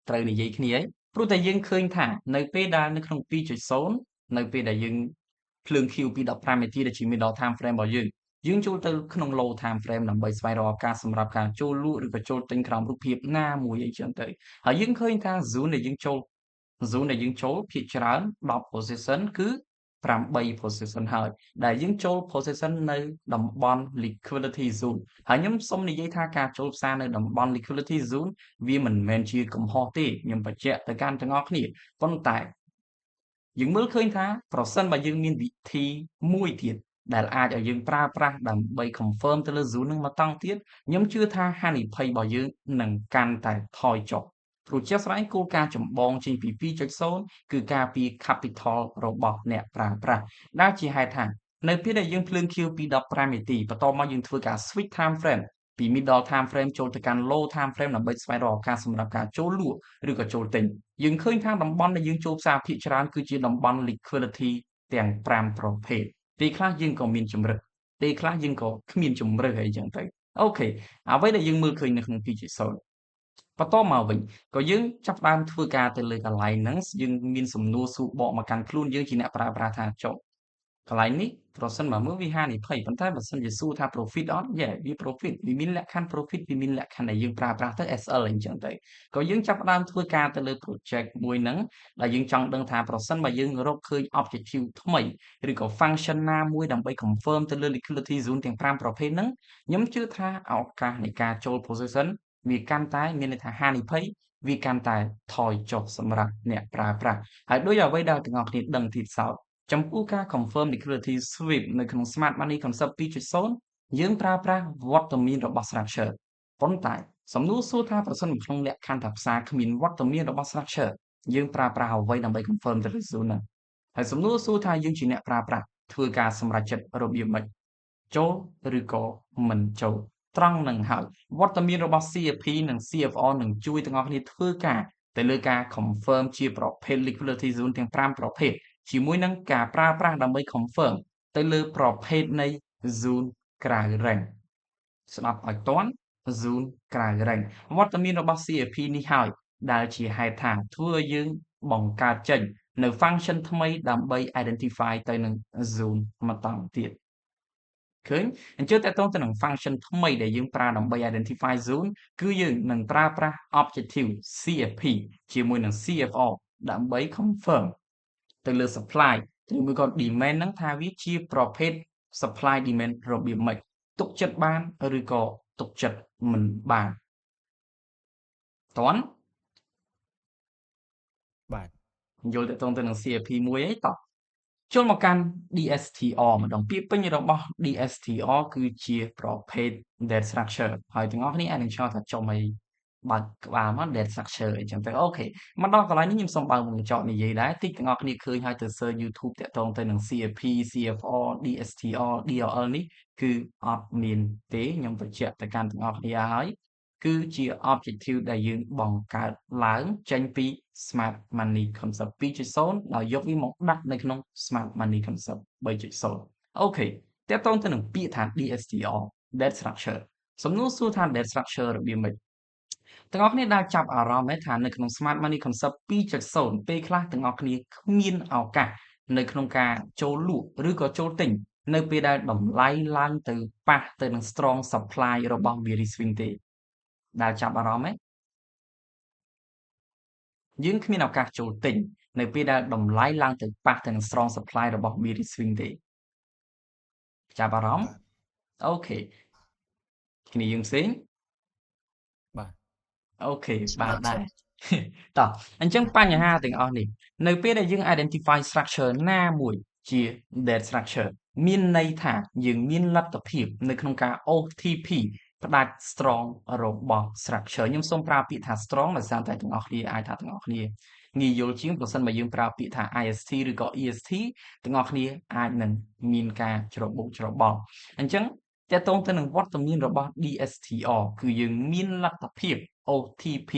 ត្រូវនិយាយគ្នាហើយព្រោះតែយើងឃើញថានៅពេលដែលនៅក្នុង 2.0 នៅពេលដែលយើងភ្លើង Q ពី15នាទីដែលជា middle time frame របស់យើងចូលទៅក្នុង low time frame ដើម្បីស្វែងរកឱកាសសម្រាប់ការចូលលក់ឬក៏ចូលទិញក្រោមរូបភាពណាមួយអីចឹងទៅហើយយើងឃើញថា zone ដែលយើងចូលភាគច្រើន10 position គឺ8 position ហើយដែលយើងចូល position នៅតំបន់ liquidity zone ហើយខ្ញុំសូមនិយាយថាការចូលផ្សារនៅតំបន់ liquidity zone វាមិនមែនជាកំហុសទេខ្ញុំបញ្ជាក់ទៅកាន់ទាំងអស់គ្នាប៉ុន្តែយើងមើលឃើញថាប្រសិនបើយើងមានវិធីមួយទៀតដែលអាចឲ្យយើងប្រើប្រាស់ដើម្បី confirm ទៅលើ zone នឹងមកតង់ទៀតខ្ញុំជឿថាហានិភ័យរបស់យើងនឹងកាន់តែថយចុះព្រោះជាក់ស្ដែងគោលការណ៍ចម្បងចេញពី 2.0 គឺការពារ capital របស់អ្នកប្រើប្រាស់ដែលជាហេតុថានៅពេលដែលយើងភ្លើង Q ពី15នាទីបន្ទាប់មកយើងធ្វើការ switch time frame ពី middle time frame ចូលទៅកាន់ low time frame ដើម្បីស្វែងរកឱកាសសម្រាប់ការចូលលក់ឬក៏ចូលទិញយើងឃើញថាតំបន់ដែលយើងចូលផ្សារភាគច្រើនគឺជាតំបន់ liquidity ទាំង5ប្រភេទពេលខ្លះយើងក៏មានជំរើសពេលខ្លះយើងក៏គ្មានជំរើសអីចឹងទៅអូខេអ្វីដែលយើងមើលឃើញនៅក្នុង 2.0 បន្តមកវិញក៏យើងចាប់ផ្ដើមធ្វើការទៅលើកន្លែងហ្នឹងយើងមានសំណួរសួរបកមកកាន់ខ្លួនយើងជាអ្នកប្រើប្រាស់ថាចុះកន្លែងនេះប្រសិនបើមើលវាហានិភ័យប៉ុន្តែបើសិនជាសួរថា profit អត់យេវា profit វាមានលក្ខខណ្ឌ profit វាមានលក្ខខណ្ឌដែលយើងប្រើប្រាស់ទៅ SL អីចឹងទៅក៏យើងចាប់ផ្ដើមធ្វើការទៅលើ project មួយហ្នឹងដែលយើងចង់ដឹងថាប្រសិនបើយើងរកឃើញ objective ថ្មីឬក៏ function ណាមួយដើម្បី confirm ទៅលើ liquidity zone ទាំង5ប្រភេទហ្នឹងខ្ញុំជឿថាឱកាសនៃការចូល position វាកាន់តែមានន័យថាហានិភ័យវាកាន់តែថយចុះសម្រាប់អ្នកប្រើប្រាស់ហើយដូចអ្វីដែលទាំងអស់គ្នាដឹងទៀតសោតចំពោះការ confirm liquidity sweep នៅក្នុង smart money concept 2.0 យើងប្រើប្រាស់វត្តមានរបស់ structure ប៉ុន្តែសំណួរសួរថាប្រសិនក្នុងលក្ខខណ្ឌថាផ្សារគ្មានវត្តមានរបស់ structure យើងប្រើប្រាស់អ្វីដើម្បី confirm ទៅលើ zone ហ្នឹងហើយសំណួរសួរថាយើងជាអ្នកប្រើប្រាស់ធ្វើការសម្រេចចិត្តរបៀបម៉េចចូលឬក៏មិនចូលត្រង់នឹងហើយវត្តមានរបស់ CFP និង CFR នឹងជួយទាំងអស់គ្នាធ្វើការទៅលើការ confirm ជាប្រភេទ liquidity zone ទាំង5ប្រភេទជាមួយនឹងការប្រើប្រាស់ដើម្បី confirm ទៅលើប្រភេទនៃ zone ក្រៅ rank ស្ដាប់ឲ្យតន់ zone ក្រៅ rank វត្តមានរបស់ CFP នេះហើយដែលជាហេតុថាធ្វើឲ្យយើងបង្កើតចេញនៅ function ថ្មីដើម្បី identify ទៅនឹង zone មកតទៀតឃើញអញ្ចឹងតើតើទៅនឹង function ថ្មីដែលយើងប្រើដើម្បី identify zone គឺយើងនឹងប្រើប្រាស់ objective CFP ជាមួយនឹង CFR ដើម្បី confirm ទៅលើ supply ឬមួយក៏ demand ហ្នឹងថាវាជាប្រភេទ supply demand របៀបម៉េចទុកចិត្តបានឬក៏ទុកចិត្តមិនបានតន់បាទយល់តើទៅនឹង CFP មួយអីតោះចូលមកកាន់ DSTR ម្ដងពាក្យពេញរបស់ DSTR គឺជាប្រភេទ data structure ហើយទាំងអស់គ្នាអាចនឹងឆ្ងល់ថាចុះមិនបើកក្បាលមក data structure អីចឹងទៅអូខេមកដល់កន្លែងនេះខ្ញុំសូមបើកមុខកញ្ចក់និយាយដែរតិចទាំងអស់គ្នាឃើញហើយទៅ search YouTube តាក់ទងទៅនឹង CFP CFR DSTR DLL នេះគឺអត់មានទេខ្ញុំបញ្ជាក់ទៅកាន់ទាំងអស់គ្នាហើយគឺជា objective ដែលយើងបង្កើតឡើងចេញពី Smart Money Concept 2.0 ដោយយកវាមកដាក់នៅក្នុង Smart Money Concept 3.0 អូខេតើតើទៅនឹងពាក្យថា DSTR Data Structure សំណួរសួរថា Data Structure របៀបម៉េចទាំងអស់គ្នាដែលចាប់អារម្មណ៍ថានៅក្នុង Smart Money Concept 2.0 ពេលខ្លះទាំងអស់គ្នាគ្មានឱកាសនៅក្នុងការចូលលក់ឬក៏ចូលទិញនៅពេលដែលតម្លៃឡើងទៅប៉ះទៅនឹង strong supply របស់ Very Swing ទេដែលចាប់អារម្មណ៍យើងគ្មានឱកាសចូលទិញនៅពេលដែលតម្លៃឡើងទៅប៉ះទៅនឹង strong supply របស់ Very Swing ទេចាប់អារម្មណ៍អូខេគ្នាយើងផ្សេងបាទអូខេបាទដែរតោះអញ្ចឹងបញ្ហាទាំងអស់នេះនៅពេលដែលយើង identify structure ណាមួយជា dead structure មានន័យថាយើងមានលទ្ធភាពនៅក្នុងការ OTP ផ្ដាច់ strong របស់ structure ខ្ញុំសូមប្រើពាក្យថា strong ដោយសារតែទាំងអស់គ្នាអាចថាទាំងអស់គ្នាងាយយល់ជាងប្រសិនបើយើងប្រើពាក្យថា IST ឬក៏ EST ទាំងអស់គ្នាអាចនឹងមានការច្របូកច្របល់អញ្ចឹងតើតើទៅនឹងវត្តមានរបស់ DSTR គឺយើងមានលទ្ធភាព OTP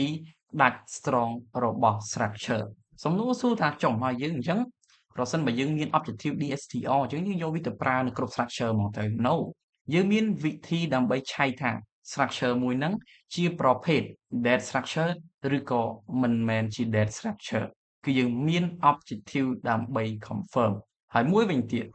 ដាច់ strong របស់ structure សំណួរសួរថាចុះមកយើងអញ្ចឹងប្រសិនបើយើងមាន objective DSTR អញ្ចឹងយើងយកវាទៅប្រើនៅគ្រប់ structure មកទៅ No យើងមានវិធីដើម្បីឆែកថា structure មួយហ្នឹងជាប្រភេទ dead structure ឬក៏មិនមែនជា dead structure គឺយើងមាន objective ដើម្បី confirm ហើយមួយវិញទៀត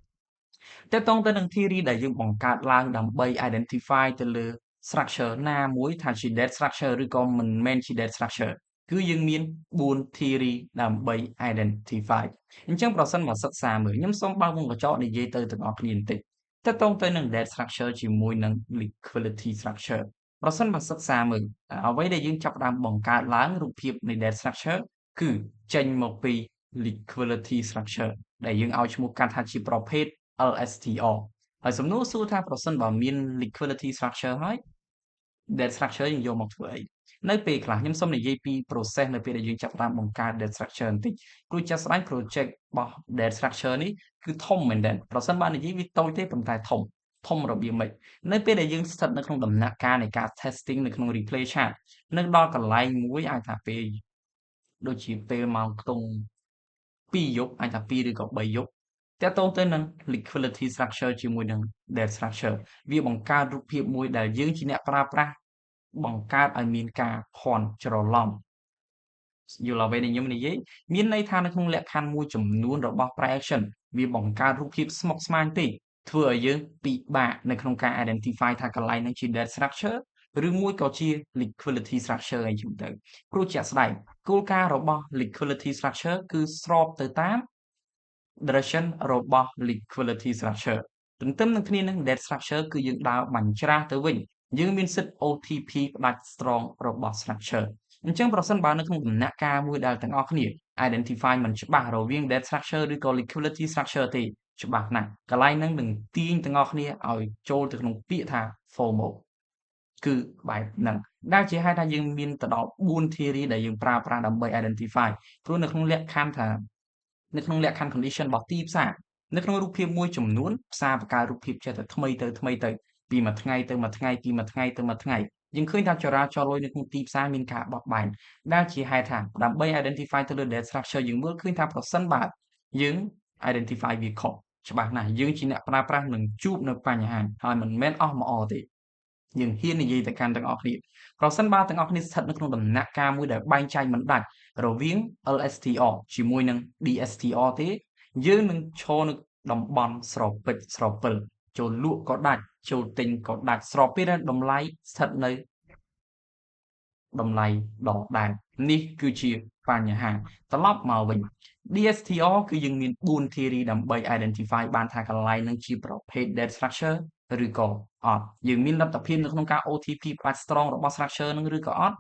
តើតងទៅនឹង theory ដែលយើងបង្កើតឡើងដើម្បី identify ទៅលើ structure ណាមួយថាជា dead structure ឬក៏មិនមែនជា dead structure គឺយើងមាន4 theory ដើម្បី identify អញ្ចឹងប្រសិនបើសិក្សាមើលខ្ញុំសូមបើកមុខកញ្ចក់និយាយទៅទាំងអស់គ្នាបន្តិចតើតងទៅនឹង dead structure ជាមួយនឹង liquidity structure ប្រសិនបើសិក្សាមើលអ្វីដែលយើងចាប់ផ្ដើមបង្កើតឡើងរូបភាពនៃ dead structure គឺចេញមកពី liquidity structure ដែលយើងឲ្យឈ្មោះកាត់ថាជាប្រភេទ LSTR ហើយសំណួរសួរថាប្រសិនបើមាន liquidity structure ហើយ dead structure យើងយកមកធ្វើអីនៅពេលខ្លះខ្ញុំសូមនិយាយពី process នៅពេលដែលយើងចាប់ផ្ដើមបង្កើត dead structure បន្តិចព្រោះចាស់ស្ដែង project របស់ dead structure នេះគឺធំមែនទែនប្រសិនបើនិយាយវាតូចទេប៉ុន្តែធំរបៀបម៉េចនៅពេលដែលយើងស្ថិតនៅក្នុងដំណាក់កាលនៃការ testing នៅក្នុង replay chart នៅដល់កន្លែងមួយអាចថាពេលដូចជាពេលម៉ោងខ្ទង់2យប់អាចថា2ឬក៏3យប់តើតើទៅនឹង liquidity structure ជាមួយនឹង dead structure វាបង្កើតរូបភាពមួយដែលយើងជាអ្នកប្រើប្រាស់បង្កើតឲ្យមានការភ័ន្តច្រឡំយល់អ្វីដែលខ្ញុំនិយាយមានន័យថានៅក្នុងលក្ខខណ្ឌមួយចំនួនរបស់ price action វាបង្កើតរូបភាពស្មុគស្មាញពេកធ្វើឲ្យយើងពិបាកនៅក្នុងការ identify ថាកន្លែងហ្នឹងជា dead structure ឬមួយក៏ជា liquidity structure អីចឹងទៅព្រោះជាក់ស្ដែងគោលការណ៍របស់ liquidity structure គឺស្របទៅតាម direction របស់ liquidity structure ទន្ទឹមនឹងគ្នានឹង dead structure គឺយើងដើរបាញ់ច្រាសទៅវិញយើងមានសិទ្ធិ OTP ផ្ដាច់ strong របស់ structure អញ្ចឹងប្រសិនបើនៅក្នុងដំណាក់កាលមួយដែលទាំងអស់គ្នា identify មិនច្បាស់រវាង dead structure ឬក៏ liquidity structure ទេច្បាស់ណាស់កន្លែងហ្នឹងនឹងទាញទាំងអស់គ្នាឲ្យចូលទៅក្នុងពាក្យថា FOMO គឺបែបហ្នឹងដែលជាហេតុថាយើងមានទៅដល់4 theory ដែលយើងប្រើប្រាស់ដើម្បី identify ព្រោះនៅក្នុងលក្ខខណ្ឌថានៅក្នុងលក្ខខណ្ឌ condition របស់ទីផ្សារនៅក្នុងរូបភាពមួយចំនួនផ្សារបង្កើតរូបភាពចេះតែថ្មីទៅពីមួយថ្ងៃទៅមួយថ្ងៃពីមួយថ្ងៃទៅមួយថ្ងៃយើងឃើញថាចរាចរណ៍លុយនៅក្នុងទីផ្សារមានការបត់បែនដែលជាហេតុថាដើម្បី identify ទៅលើ dead structure យើងមើលឃើញថាប្រសិនបើយើង identify វាខុសច្បាស់ណាស់យើងជាអ្នកប្រើប្រាស់នឹងជួបនៅបញ្ហាហើយមិនមែនអស់មកអទេយើងហ៊ាននិយាយទៅកាន់ទាំងអស់គ្នាប្រសិនបើទាំងអស់គ្នាស្ថិតនៅក្នុងដំណាក់កាលមួយដែលបែងចែកមិនដាច់រវាង LSTR ជាមួយនឹង DSTR ទេយើងនឹងឈរនៅតំបន់ស្រពេចស្រពិលចូលលក់ក៏ដាច់ចូលទិញក៏ដាច់ស្របពេលដែលតម្លៃស្ថិតនៅតម្លៃដដែលនេះគឺជាបញ្ហាត្រឡប់មកវិញ DSTR គឺយើងមាន4 theory ដើម្បី identify បានថាកន្លែងនឹងជាប្រភេទ dead structure ឬក៏អត់យើងមានលទ្ធភាពនៅក្នុងការ OTP ផ្ដាច់ strong របស់ structure នឹងឬក៏អត់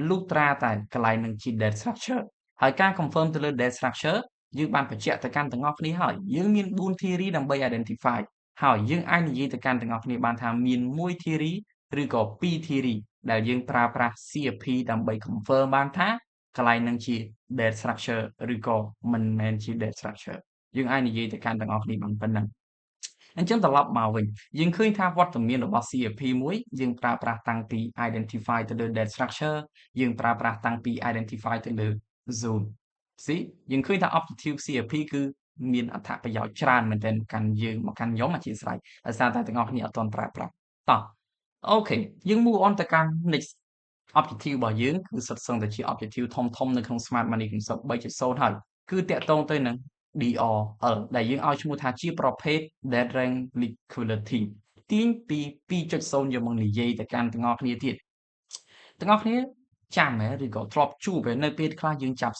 លុះត្រាតែកន្លែងនឹងជា dead structure ហើយការ confirm ទៅលើ dead structure យើងបានបញ្ជាក់ទៅកាន់ទាំងអស់គ្នាហើយយើងមាន4 theory ដើម្បី identify ហើយយើងអាចនិយាយទៅកាន់ទាំងអស់គ្នាបានថាមាន1 theory ឬក៏2 theory ដែលយើងប្រើប្រាស់ CFP ដើម្បី confirm បានថាកន្លែងនឹងជា dead structure ឬក៏មិនមែនជា dead structure យើងអាចនិយាយទៅកាន់ទាំងអស់គ្នាបានប៉ុណ្ណឹងអញ្ចឹងត្រឡប់មកវិញយើងឃើញថាវត្តមានរបស់ CFP មួយយើងប្រើប្រាស់តាំងពី identify ទៅលើ dead structure យើងប្រើប្រាស់តាំងពី identify ទៅលើ zone យើងឃើញថា objective CFP គឺមានអត្ថប្រយោជន៍ច្រើនមែនទែនកាន់យើងមកកាន់ខ្ញុំអធិស្ឋានដោយសារតែទាំងអស់គ្នាអត់ទាន់ប្រើប្រាស់តោះអូខេយើង move on ទៅកាន់ next objective របស់យើងគឺសុទ្ធសឹងតែជា objective ធំនៅក្នុង Smart Money Concept 3.0 ហើយគឺតាក់ទងទៅនឹង DRL ដែលយើងឲ្យឈ្មោះថាជាប្រភេទ Dead Range Liquidity ទាញពី 2.0 យកមកនិយាយទៅកាន់ទាំងអស់គ្នាទៀតទាំងអស់គ្នាចាំឬក៏ធ្លាប់ជួបនៅពេលខ្លះយើងចាប់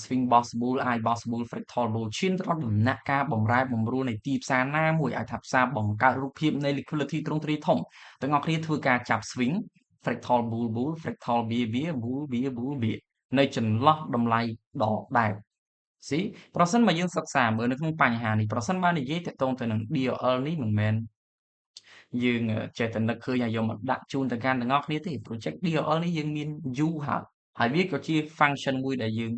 swing boss bull boss bull fractal bull ឈានទៅដល់ដំណាក់កាលបំរែបំរួលនៃទីផ្សារណាមួយអាចថាផ្សារបង្កើតរូបភាពនៃ liquidity ទ្រង់ទ្រាយធំទាំងអស់គ្នាធ្វើការចាប់ swing fractal bull fractal bear bull bear នៅចន្លោះតម្លៃដដែលប្រសិនបើយើងសិក្សាមើលនៅក្នុងបញ្ហានេះប្រសិនបើនិយាយតាក់ទងទៅនឹង DRL នេះមិនមែនយើងចេះតែនឹកឃើញឲ្យយកមកដាក់ជូនទៅកាន់ទាំងអស់គ្នាទេ project DRL នេះយើងមានយូរហើយវាក៏ជា function មួយដែលយើង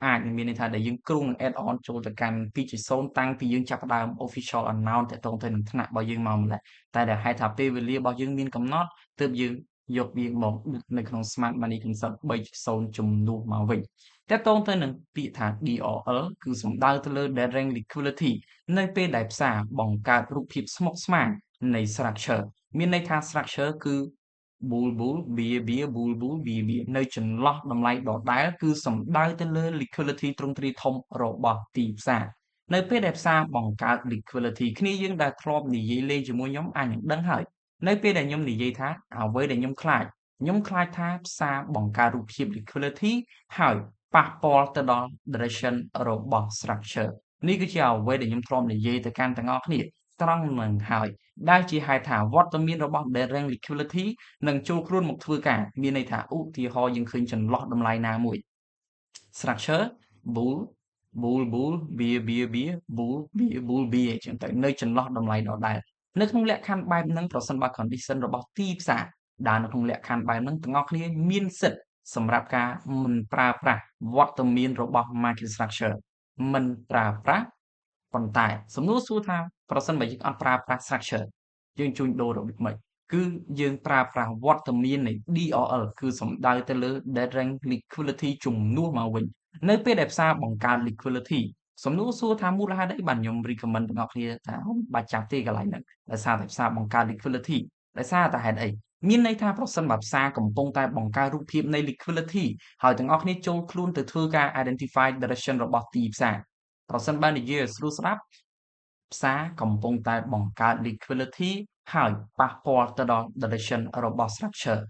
អាចមានន័យថាដែលយើងគ្រោងនឹង add on ចូលទៅកាន់ 2.0 តាំងពីយើងចាប់ផ្ដើម official announce តាក់ទងទៅនឹងថ្នាក់របស់យើងមកម្ល៉េះតែដែលហេតុថាពេលវេលារបស់យើងមានកំណត់ទើបយើងយកវាមកនៅក្នុង Smart Money Concept 3.0 ជំនួសមកវិញតាក់ទងទៅនឹងពាក្យថា DRL គឺសំដៅទៅលើ Dead Range Liquidity នៅពេលដែលផ្សារបង្កើតរូបភាពស្មុគស្មាញនៃ structure មានន័យថា structure គឺ bùl bùl bia bia bùl bùl bia bia នៅចន្លោះតម្លៃដដែលគឺសំដៅទៅលើ liquidity ទ្រង់ទ្រាយធំរបស់ទីផ្សារនៅពេលដែលផ្សារបង្កើត liquidity គ្នាយើងដែលធ្លាប់និយាយលេងជាមួយខ្ញុំអាចនឹងដឹងហើយនៅពេលដែលខ្ញុំនិយាយថាអ្វីដែលខ្ញុំខ្លាចថាផ្សារបង្កើតរូបភាព liquidity ហើយប៉ះពាល់ទៅដល់ direction របស់ structure នេះគឺជាអ្វីដែលខ្ញុំធ្លាប់និយាយទៅកាន់ទាំងអស់គ្នាត្រង់នឹងហើយដែលជាហេតុថាវត្តមានរបស់ direct liquidity នឹងចូលខ្លួនមកធ្វើការមានន័យថាឧទាហរណ៍យើងឃើញចន្លោះតម្លៃណាមួយ structure bull bull bull bia bia bia bull bia bull bia អញ្ចឹងទៅនៅចន្លោះតម្លៃដដែលនៅក្នុងលក្ខខណ្ឌបែបហ្នឹងប្រសិនបើ condition របស់ទីផ្សារដើរនៅក្នុងលក្ខខណ្ឌបែបហ្នឹងទាំងអស់គ្នាមានសិទ្ធិសម្រាប់ការមិនប្រើប្រាស់វត្តមានរបស់ market structure មិនប្រើប្រាស់ប៉ុន្តែសំណួរសួរថាប្រសិនបើយើងអត់ប្រើប្រាស់ structure យើងជួញដូររបៀបម៉េចគឺយើងប្រើប្រាស់វត្តមាននៃ DRL គឺសំដៅទៅលើ direct liquidity ជំនួសមកវិញនៅពេលដែលផ្សារបង្កើត liquidity សំណួរសួរថាមូលហេតុអីបានខ្ញុំ recommend ទាំងអស់គ្នាថាបាច់ចាប់ទេកន្លែងហ្នឹងដោយសារតែផ្សារបង្កើត liquidity ដោយសារតែហេតុអីមានន័យថាប្រសិនបើផ្សារកំពុងតែបង្កើតរូបភាពនៃ liquidity ហើយទាំងអស់គ្នាចូលខ្លួនទៅធ្វើការ identify direction របស់ទីផ្សារប្រសិនបើនិយាយឲ្យស្រួលស្ដាប់ផ្សារកំពុងតែបង្កើត liquidity ហើយប៉ះពាល់ទៅដល់ direction របស់ structure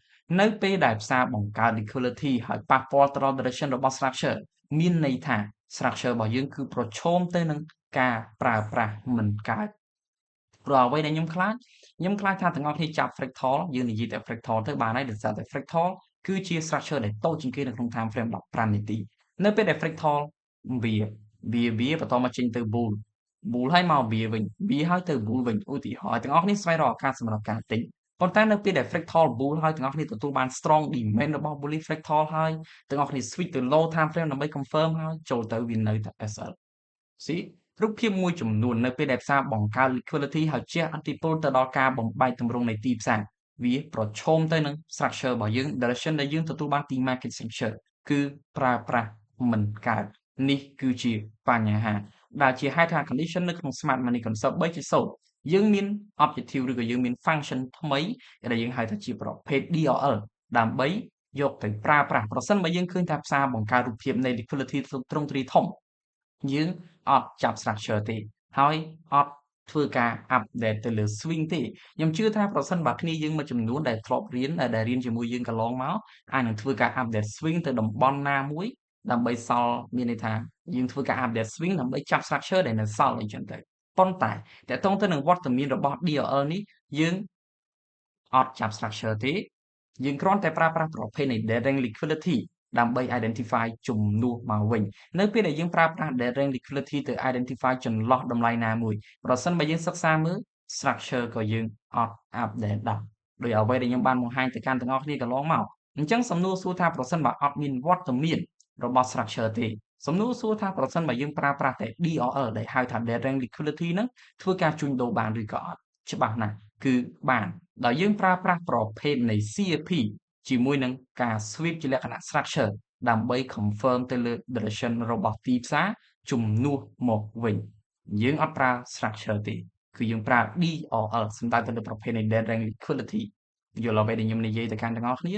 នៅពេលដែលផ្សារបង្កើត liquidity ហើយប៉ះពាល់ទៅដល់ direction របស់ structure មានន័យថា structure របស់យើងគឺប្រឈមទៅនឹងការប្រើប្រាស់មិនកើតព្រោះអ្វីដែលខ្ញុំខ្លាចថាទាំងអស់គ្នាចាប់ fractal យើងនិយាយតែ fractal ទៅបានហើយដោយសារតែ fractal គឺជា structure ដែលតូចជាងគេនៅក្នុង time frame 15នាទីនៅពេលដែល fractal វាបន្តមកចេញទៅ bull ហើយមក វិញ ហើយទៅ bull វិញឧទាហរណ៍ទាំងអស់គ្នាស្វែងរកឱកាសសម្រាប់ការទិញប៉ុន្តែនៅពេលដែល fractal bull ហើយទាំងអស់គ្នាទទួលបាន strong demand របស់ bullish fractal ហើយទាំងអស់គ្នា switch ទៅ low time frame ដើម្បី confirm ហើយចូលទៅវានៅតែ SL រូបភាពមួយចំនួននៅពេលដែលផ្សារបង្កើត liquidity ហើយជះឥទ្ធិពលទៅដល់ការបំបែកទម្រង់នៃទីផ្សារវាប្រឈមទៅនឹង structure របស់យើង direction ដែលយើងទទួលបានពី market structure គឺប្រើប្រាស់មិនកើតនេះគឺជាបញ្ហាដែលជាហេតុថា condition នៅក្នុង smart money concept 3.0យើងមាន objective ឬក៏យើងមាន function ថ្មីដែលយើងហៅថាជាប្រភេទ DRL ដើម្បីយកទៅប្រើប្រាស់ប្រសិនបើយើងឃើញថាផ្សារបង្កើតរូបភាពនៃ liquidity ទ្រង់ទ្រាយធំយើងអត់ចាប់ structure ទេហើយអត់ធ្វើការ update ទៅលើ swing ទេខ្ញុំជឿថាប្រសិនបើគ្នាយើងមួយចំនួនដែលធ្លាប់រៀនដែលរៀនជាមួយយើងកន្លងមកអាចនឹងធ្វើការ update swing ទៅតំបន់ណាមួយដើម្បីសល់មានន័យថាយើងធ្វើការ update swing ដើម្បីចាប់ structure ដែលនៅសល់អីចឹងទៅប៉ុន្តែតកតងទៅនឹងវត្តមានរបស់ DRL នេះយើងអត់ចាប់ structure ទេយើងគ្រាន់តែប្រើប្រាស់ប្រភេទនៃ direct liquidity ដើម្បី identify ជំនួសមកវិញនៅពេលដែលយើងប្រើប្រាស់ direct liquidity ទៅ identify ចន្លោះតម្លៃណាមួយប្រសិនបើយើងសិក្សាមើល structure ក៏យើងអត់ update ដែរដោយអ្វីដែលខ្ញុំបានបង្ហាញទៅកាន់ទាំងអស់គ្នាកន្លងមកអញ្ចឹងសំណួរសួរថាប្រសិនបើអត់មានវត្តមានរបស់ structure ទេសំណួរសួរថាប្រសិនបើយើងប្រើប្រាស់តែ DRL ដែលហៅថា direct liquidity ហ្នឹងធ្វើការជួញដូរបានឬក៏អត់ច្បាស់ណាស់គឺបានដោយយើងប្រើប្រាស់ប្រភេទនៃ CAP ជាមួយនឹងការ sweep ជាលក្ខណៈ structure ដើម្បី confirm ទៅលើ direction របស់ទីផ្សារជំនួសមកវិញយើងអត់ប្រើ structure ទេគឺយើងប្រើ DRL សំដៅទៅលើប្រភេទនៃ direct liquidity យល់អ្វីដែលខ្ញុំនិយាយទៅកាន់ទាំងអស់គ្នា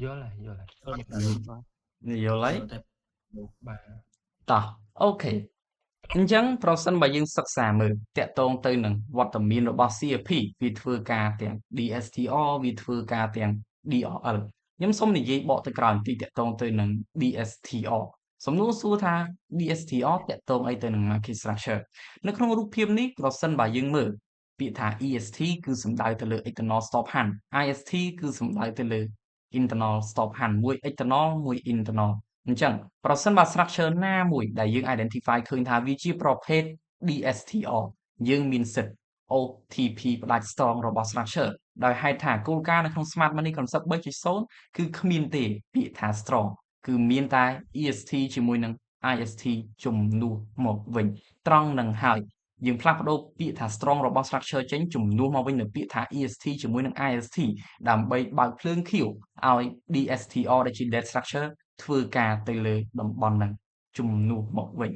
យល់ហើយយល់ហើយ បាទ តោះអូខេអញ្ចឹងប្រសិនបើយើងសិក្សាមើលតាក់ទងទៅនឹងវត្តមានរបស់ CAP វាធ្វើការទាំង DSTR វាធ្វើការទាំង DRL ខ្ញុំសូមនិយាយបកទៅក្រោយបន្តិចតាក់ទងទៅនឹង DSTR សំណួរសួរថា DSTR តាក់ទងអីទៅនឹង market structure នៅក្នុងរូបភាពនេះប្រសិនបើយើងមើលពាក្យថា EST គឺសំដៅទៅលើ external stop hand IST គឺសំដៅទៅលើ internal stop hand មួយ external មួយ internal អញ្ចឹងប្រសិនបើ structure ណាមួយដែលយើង identify ឃើញថាវាជាប្រភេទ DSTR យើងមានសិទ្ធិ OTP ផ្ដាច់ strong របស់ structure ដោយហេតុថាគោលការណ៍នៅក្នុង Smart Money Concept 3.0 គឺគ្មានទេពាក្យថា strong គឺមានតែ EST ជាមួយនឹង IST ជំនួសមកវិញត្រង់នឹងហើយយើងផ្លាស់ប្ដូរពាក្យថា strong របស់ structure ចេញជំនួសមកវិញនៅពាក្យថា EST ជាមួយនឹង IST ដើម្បីបើកភ្លើងខៀវឲ្យ DSTR ដែលជា dead structure ធ្វើការទៅលើតំបន់ហ្នឹងជំនួសមកវិញ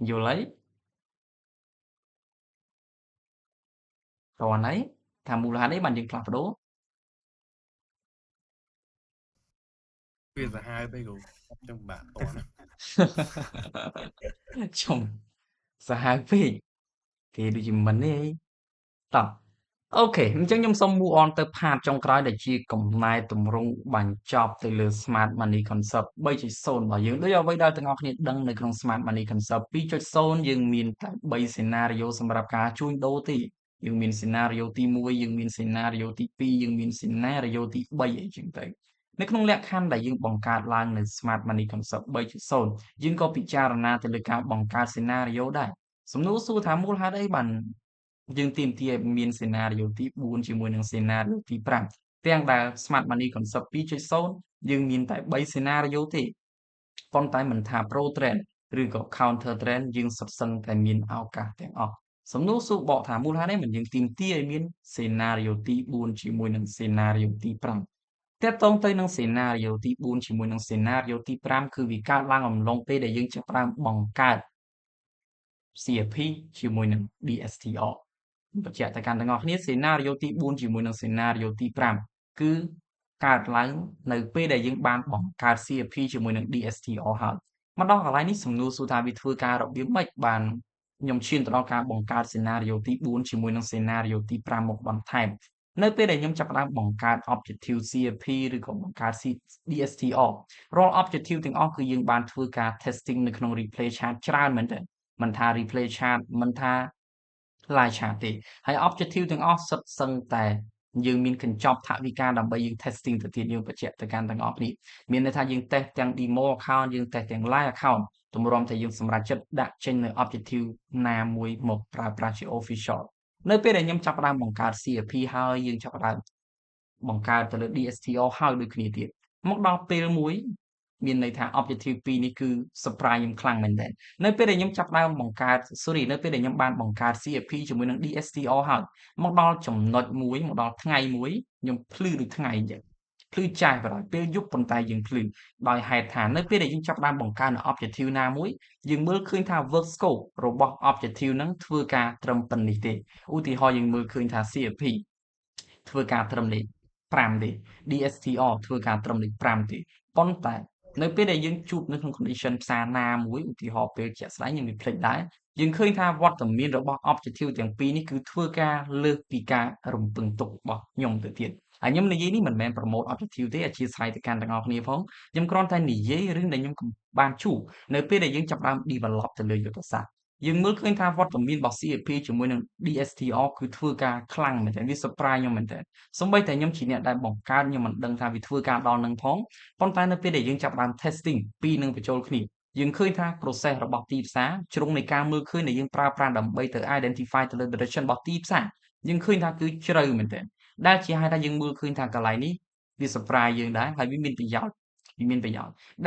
យល់ហើយ còn ấy tham mưu là đấy bạn dừng clap đó វាសាហាវពេកគ្រូចឹងបាក់តន់ chồng sao vậy thìដូចជាមិនទេតោះ អូខេអញ្ចឹងខ្ញុំសូម move on ទៅ part ចុងក្រោយដែលជាកំណែទម្រង់បញ្ចប់ទៅលើ Smart Money Concept 3.0 របស់យើងដូចអ្វីដែលទាំងអស់គ្នាដឹងនៅក្នុង Smart Money Concept 2.0 យើងមានតែ3 scenario សម្រាប់ការជួញដូរទេយើងមាន scenario ទី1យើងមាន scenario ទី2យើងមាន scenario ទី3អីចឹងទៅនៅក្នុងលក្ខខណ្ឌដែលយើងបង្កើតឡើងនៅ Smart Money Concept 3.0 យើងក៏ពិចារណាទៅលើការបង្កើត scenario ដែរសំណួរសួរថាមូលហេតុអីបានយើងទាមទារឲ្យមាន scenario ទី4ជាមួយនឹង scenario ទី5ទាំងដែល Smart Money Concept 2.0 យើងមានតែ3 scenario ទេប៉ុន្តែមិនថា Pro Trend ឬក៏ Counter Trend យើងសុទ្ធសឹងតែមានឱកាសទាំងអស់សំណួរសួរបកថាមូលហេតុអីមិនយើងទាមទារឲ្យមាន scenario ទី4ជាមួយនឹង scenario ទី5ទាក់ទងទៅនឹង scenario ទី4ជាមួយនឹង scenario ទី5គឺវាកើតឡើងអំឡុងពេលដែលយើងចាប់ផ្ដើមបង្កើត CFP ជាមួយនឹង DSTR បញ្ជាក់ទៅកាន់ទាំងអស់គ្នា scenario ទី4ជាមួយនឹង scenario ទី5គឺកើតឡើងនៅពេលដែលយើងបានបង្កើត CFP ជាមួយនឹង DSTR ហើយមកដល់កន្លែងនេះសំណួរសួរថាវាធ្វើការរបៀបម៉េចបានខ្ញុំឈានទៅដល់ការបង្កើត scenario ទី4ជាមួយនឹង scenario ទី5មកបន្ថែមនៅពេលដែលខ្ញុំចាប់ផ្ដើមបង្កើត objective CFP ឬក៏បង្កើត DSTR រាល់ objective ទាំងអស់គឺយើងបានធ្វើការ testing នៅក្នុង replay chart ច្រើនមែនទែនមិនថា replay chart មិនថា live chat ទេហើយ objective ទាំងអស់សុទ្ធសឹងតែយើងមានកញ្ចប់ថវិកាដើម្បីយើង testing ទៅទៀតយើងបញ្ជាក់ទៅកាន់ទាំងអស់គ្នាមានន័យថាយើង test ទាំង demo account យើង test ទាំង live account ទម្រាំតែយើងសម្រេចចិត្តដាក់ចេញនៅ objective ណាមួយមកប្រើប្រាស់ជា official នៅពេលដែលខ្ញុំចាប់ផ្ដើមបង្កើត CFP ហើយយើងចាប់ផ្ដើមបង្កើតទៅលើ DSTR ហើយដូចគ្នាទៀតមកដល់ពេលមួយមានន័យថា objective 2នេះគឺ surprise ខ្ញុំខ្លាំងមែនទែននៅពេលដែលខ្ញុំចាប់ផ្ដើមបង្កើតនៅពេលដែលខ្ញុំបានបង្កើត CFP ជាមួយនឹង DSTR ហើយមកដល់ចំណុចមួយមកដល់ថ្ងៃមួយខ្ញុំភ្លឺដូចថ្ងៃអញ្ចឹងភ្លឺចាស់បណ្ដោយពេលយប់ប៉ុន្តែយើងភ្លឺដោយហេតុថានៅពេលដែលយើងចាប់ផ្ដើមបង្កើតនៅ objective ណាមួយយើងមើលឃើញថា work scope របស់ objective ហ្នឹងធ្វើការត្រឹមប៉ុណ្នេះទេឧទាហរណ៍យើងមើលឃើញថា CFP ធ្វើការត្រឹមលេខ5ទេ DSTR ធ្វើការត្រឹមលេខ5ទេប៉ុន្តែនៅពេលដែលយើងជួបនៅក្នុង condition ផ្សារណាមួយឧទាហរណ៍ពេលជាក់ស្ដែងខ្ញុំវាភ្លេចដែរយើងឃើញថាវត្តមានរបស់ objective ទាំងពីរនេះគឺធ្វើការលើសពីការរំពឹងទុករបស់ខ្ញុំទៅទៀតហើយខ្ញុំនិយាយនេះមិនមែន promote objective ទេអធិស្ឋានទៅកាន់ទាំងអស់គ្នាផងខ្ញុំគ្រាន់តែនិយាយរឿងដែលខ្ញុំបានជួបនៅពេលដែលយើងចាប់ផ្ដើម develop ទៅលើយុទ្ធសាស្ត្រយើងមើលឃើញថាវត្តមានរបស់ CFP ជាមួយនឹង DSTR គឺធ្វើការខ្លាំងមែនទែនវា surprise ខ្ញុំមែនទែនសូម្បីតែខ្ញុំជាអ្នកដែលបង្កើតខ្ញុំមិនដឹងថាវាធ្វើការដល់នឹងផងប៉ុន្តែនៅពេលដែលយើងចាប់ផ្ដើម testing ពីរនឹងបញ្ចូលគ្នាយើងឃើញថា process របស់ទីផ្សារជ្រុងនៃការមើលឃើញដែលយើងប្រើប្រាស់ដើម្បីទៅ identify ទៅលើ direction របស់ទីផ្សារយើងឃើញថាគឺជ្រៅមែនទែនដែលជាហេតុថាយើងមើលឃើញថាកន្លែងនេះវា surprise យើងដែរហើយវាមានប្រយោជន៍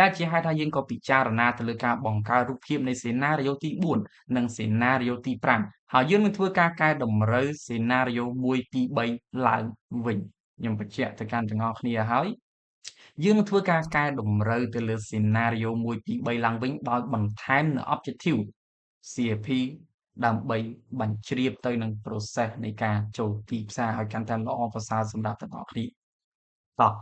ដែលជាហេតុថាយើងក៏ពិចារណាទៅលើការបង្កើតរូបភាពនៃ scenario ទី4និង scenario ទី5ហើយយើងនឹងធ្វើការកែតម្រូវ scenario 1 2 3ឡើងវិញខ្ញុំបញ្ជាក់ទៅកាន់ទាំងអស់គ្នាហើយយើងនឹងធ្វើការកែតម្រូវទៅលើ scenario 1 2 3ឡើងវិញដោយបន្ថែមនៅ objective CFP ដើម្បីបញ្ជ្រាបទៅនឹង process នៃការចូលទីផ្សារឲ្យកាន់តែល្អប្រសើរសម្រាប់ទាំងអស់គ្នាតោះ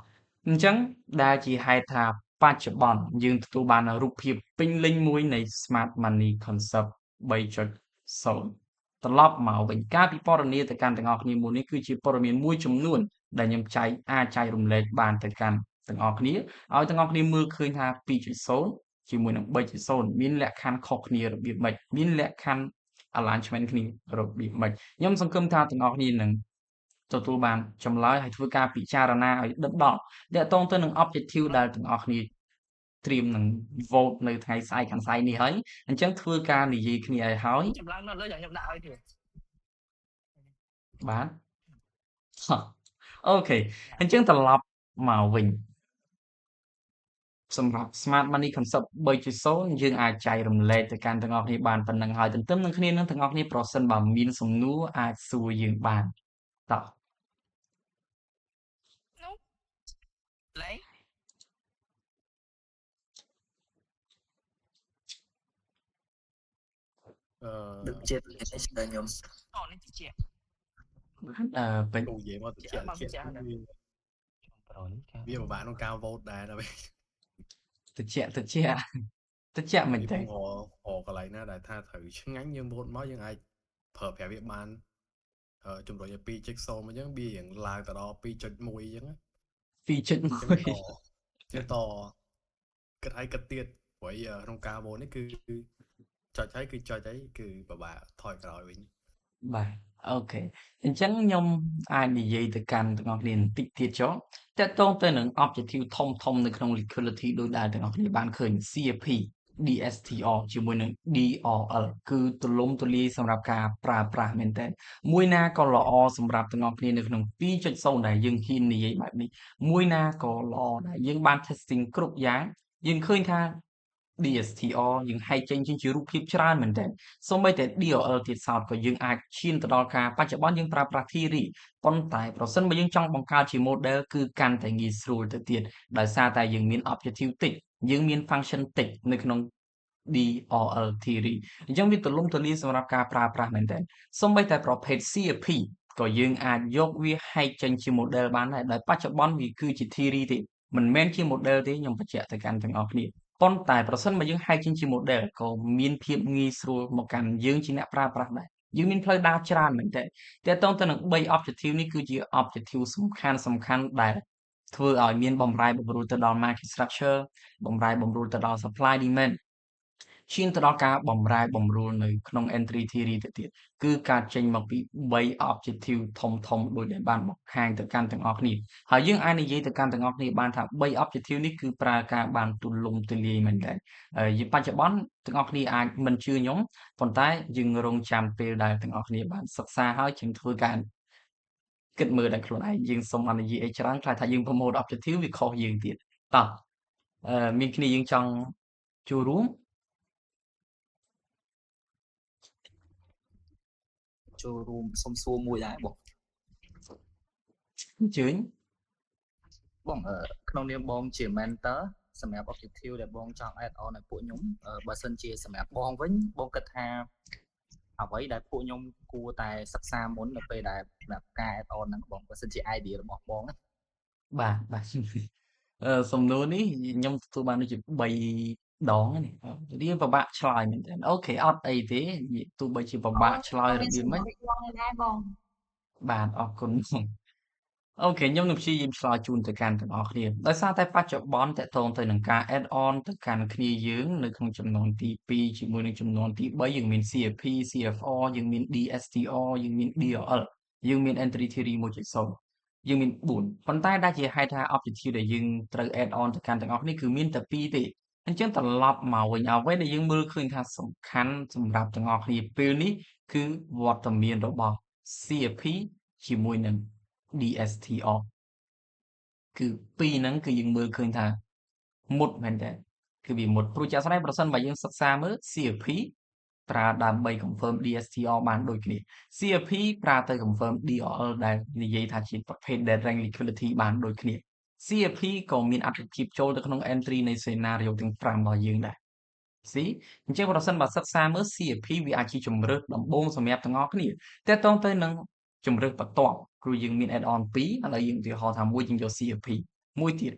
អញ្ចឹងដែលជាហេតុថាបច្ចុប្បន្នយើងទទួលបានរូបភាពពេញលេញមួយនៃ Smart Money Concept 3.0 ត្រឡប់មកវិញការពិពណ៌នាទៅកាន់ទាំងអស់គ្នាមុននេះគឺជាព័ត៌មានមួយចំនួនដែលខ្ញុំអាចចែករំលែកបានទៅកាន់ទាំងអស់គ្នាឲ្យទាំងអស់គ្នាមើលឃើញថា 2.0 ជាមួយនឹង 3.0 មានលក្ខខណ្ឌខុសគ្នារបៀបម៉េចមានលក្ខខណ្ឌ alignment គ្នារបៀបម៉េចខ្ញុំសង្ឃឹមថាទាំងអស់គ្នានឹងទទួលបានចម្លើយហើយធ្វើការពិចារណាឲ្យដិតដល់ទាក់ទងទៅនឹង objective ដែលទាំងអស់គ្នាត្រៀមនឹង vote នៅថ្ងៃស្អែកខាងស្អែកនេះហើយអញ្ចឹងធ្វើការនិយាយគ្នាឲ្យហើយចម្លើយមកលើខ្ញុំដាក់ឲ្យទៀតបាទអូខេអញ្ចឹងត្រឡប់មកវិញសម្រាប់ Smart Money Concept 3.0 យើងអាចចែករំលែកទៅកាន់ទាំងអស់គ្នាបានប៉ុណ្ណឹងហើយទន្ទឹមនឹងគ្នានឹងទាំងអស់គ្នាប្រសិនបើមានសំណួរអាចសួរយើងបានតោះលេងដឹកចិត្តនេះស្ដាយខ្ញុំអូនេះជា ពេញ Cô dễ mà Chả mà chuyện chả nè. Vì mà bạn nó cao vote đá đâu. តិចតិចតិចមែន Vì ទេ phong họ cái này nó đại tha thử chứ ngắn như vote mới nhưng ai phở phẻ Việt Man chúng rồi pi check so mà những biển là từ đó pi chật mùi chứ 2.1 chứ to cái thấy cái tiết với trong cao vote ấy cứ cho cháy cứ bà thôi cái rồi mình បាទអូខេអញ្ចឹងខ្ញុំអាចនិយាយទៅកាន់ទាំងអស់គ្នាបន្តិចទៀតចុះតើតងទៅនឹង objective ធំនៅក្នុង liquidity ដូចដែលទាំងអស់គ្នាបានឃើញ CFP DSTR ជាមួយនឹង DRL គឺទូលំទូលាយសម្រាប់ការប្រើប្រាស់មែនទែនមួយណាក៏ល្អសម្រាប់ទាំងអស់គ្នានៅក្នុង 2.0 ដែលយើងហ៊ាននិយាយបែបនេះមួយណាក៏ល្អដែរយើងបាន testing គ្រប់យ៉ាងយើងឃើញថា DSTR យើងហែកចេញជារូបភាពច្រើនមែនទែនសូម្បីតែ DRL ទៀតសោតក៏យើងអាចឈានទៅដល់ការបច្ចុប្បន្នយើងប្រើប្រាស់ theory ប៉ុន្តែប្រសិនបើយើងចង់បង្កើតជា model គឺកាន់តែងាយស្រួលទៅទៀតដោយសារតែយើងមាន objective តិចយើងមាន function តិចនៅក្នុង DRL theory អញ្ចឹងវាទូលំទូលាយសម្រាប់ការប្រើប្រាស់មែនទែនសូម្បីតែប្រភេទ CFP ក៏យើងអាចយកវាហែកចេញជា model បានដែរដោយបច្ចុប្បន្នវាគឺជា theory ទេមិនមែនជា model ទេខ្ញុំបញ្ជាក់ទៅកាន់ទាំងអស់គ្នាប៉ុន្តែប្រសិនបើយើងហែកចេញជា model ក៏មានភាពងាយស្រួលមកកាន់យើងជាអ្នកប្រើប្រាស់ដែរយើងមានផ្លូវដើរច្រើនមែនទែនតែតើទៅនឹង3 objective នេះគឺជា objective សំខាន់ដែលធ្វើឲ្យមានបំរែបំរួលទៅដល់ market structure បំរែបំរួលទៅដល់ supply demand ឈានទៅដល់ការបំរែបំរួលនៅក្នុង entry theory ទៅទៀតគឺការចេញមកពី3 objective ធំដូចដែលបានបង្ហាញទៅកាន់ទាំងអស់គ្នាហើយយើងអាចនិយាយទៅកាន់ទាំងអស់គ្នាបានថា3 objective នេះគឺប្រើការបានទូលំទូលាយមែនទែនបច្ចុប្បន្នទាំងអស់គ្នាអាចមិនជឿខ្ញុំប៉ុន្តែយើងរងចាំពេលដែលទាំងអស់គ្នាបានសិក្សាហើយជាងធ្វើការគិតមើលដល់ខ្លួនឯងយើងសុំអនុញ្ញាតអីច្រើនខ្លាចថាយើង promote objective វាខុសយើងទៀតតោះមានគ្នាយើងចង់ចូលរួម ចូលរួមសុំសួរមួយដែរបង អញ្ជើញ បងក្នុងនាមបងជា mentor សម្រាប់ objective ដែលបងចង់ add on ឲ្យពួកខ្ញុំបើសិនជាសម្រាប់បងវិញបងគិតថាអ្វីដែលពួកខ្ញុំគួរតែសិក្សាមុននៅពេលដែលសម្រាប់ការ add on ហ្នឹងបងបើសិនជា idea របស់បងណា បាទសំណួរនេះខ្ញុំទទួលបានដូចជា3ដងហ្នឹងរៀងពិបាកឆ្លើយមែនទែនអូខេអត់អីទេទោះបីជាពិបាកឆ្លើយរបៀបម៉េច ដែរបង បាទអរគុណអូខេខ្ញុំនឹងព្យាយាមឆ្លើយជូនទៅកាន់ទាំងអស់គ្នាដោយសារតែបច្ចុប្បន្នតកតងទៅនឹងការ add on ទៅកាន់គ្នាយើងនៅក្នុងចំនួនទី2ជាមួយនឹងចំនួនទី3យើងមាន CFP CFR យើងមាន DSTR យើងមាន DRL យើងមាន entry theory 1.0 យើងមាន4ប៉ុន្តែដែលជាហេតុថា objective ដែលយើងត្រូវ add on ទៅកាន់ទាំងអស់គ្នាគឺមានតែ2ទេអញ្ចឹងត្រឡប់មកវិញអ្វីដែលយើងមើលឃើញថាសំខាន់សម្រាប់ទាំងអស់គ្នាពេលនេះគឺវត្តមានរបស់ CFP ជាមួយនឹង DSTR គឺពីរហ្នឹងគឺយើងមើលឃើញថាមុតមែនតើគឺវាមុតព្រោះជាក់ស្ដែងប្រសិនបើយើងសិក្សាមើល CFP ប្រើដើម្បី confirm DSTR បានដូចគ្នា CFP ប្រើទៅ confirm DRL ដែលនិយាយថាជាប្រភេទ dead range liquidity បានដូចគ្នា CFP ក៏មានអត្ថប្រយោជន៍ចូលទៅក្នុង entry នៃ scenario ទាំង5របស់យើងដែរអញ្ចឹងប្រសិនបើសិក្សាមើល CFP វាអាចជាជំរើសដំបូងសម្រាប់ទាំងអស់គ្នាតែតងទៅនឹងជំរើសបន្ទាប់ព្រោះយើងមាន add on 2ឥឡូវយើងឧទាហរណ៍ថាមួយយើងយក CFP មួយទៀត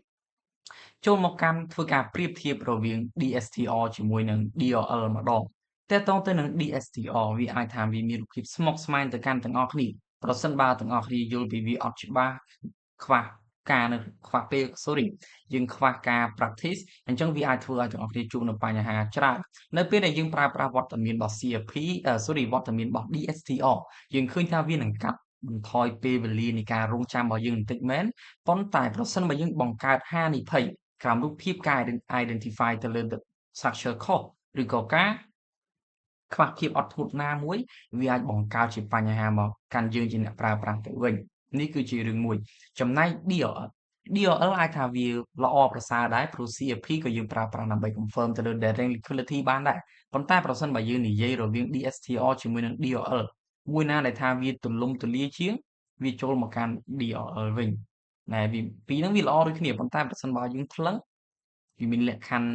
ចូលមកកាន់ធ្វើការប្រៀបធៀបរវាង DSTR ជាមួយនឹង DRL ម្ដងតែតងទៅនឹង DSTR វាអាចថាវាមានរូបភាពស្មុគស្មាញទៅកាន់ទាំងអស់គ្នាប្រសិនបើទាំងអស់គ្នាយល់ពីវាអត់ច្បាស់ខ្វះការខ្វះពេល យើងខ្វះការ practice អញ្ចឹងវាអាចធ្វើឲ្យទាំងអស់គ្នាជួបនឹងបញ្ហាច្រើននៅពេលដែលយើងប្រើប្រាស់វត្តមានរបស់ CFP វត្តមានរបស់ DSTR យើងឃើញថាវានឹងកាត់បន្ថយពេលវេលានៃការរងចាំរបស់យើងបន្តិចមែនប៉ុន្តែប្រសិនបើយើងបង្កើតហានិភ័យក្រោមរូបភាពការ identify ទៅលើ structure ខុសឬក៏ការខ្វះភាពអត់ធ្មត់ណាមួយវាអាចបង្កើតជាបញ្ហាមកកាន់យើងជាអ្នកប្រើប្រាស់ទៅវិញនេះគឺជារឿងមួយចំណែក DRL អាចថាវាល្អប្រសើរដែរព្រោះ CFP ក៏យើងប្រើប្រាស់ដើម្បី confirm ទៅលើ dead range liquidity បានដែរប៉ុន្តែប្រសិនបើយើងនិយាយរវាង DSTR ជាមួយនឹង DRL មួយណាដែលថាវាទូលំទូលាយជាងវាចូលមកកាន់ DRL វិញណែវាពីរហ្នឹងវាល្អដូចគ្នាប៉ុន្តែប្រសិនបើយើងថ្លឹងវាមានលក្ខខណ្ឌ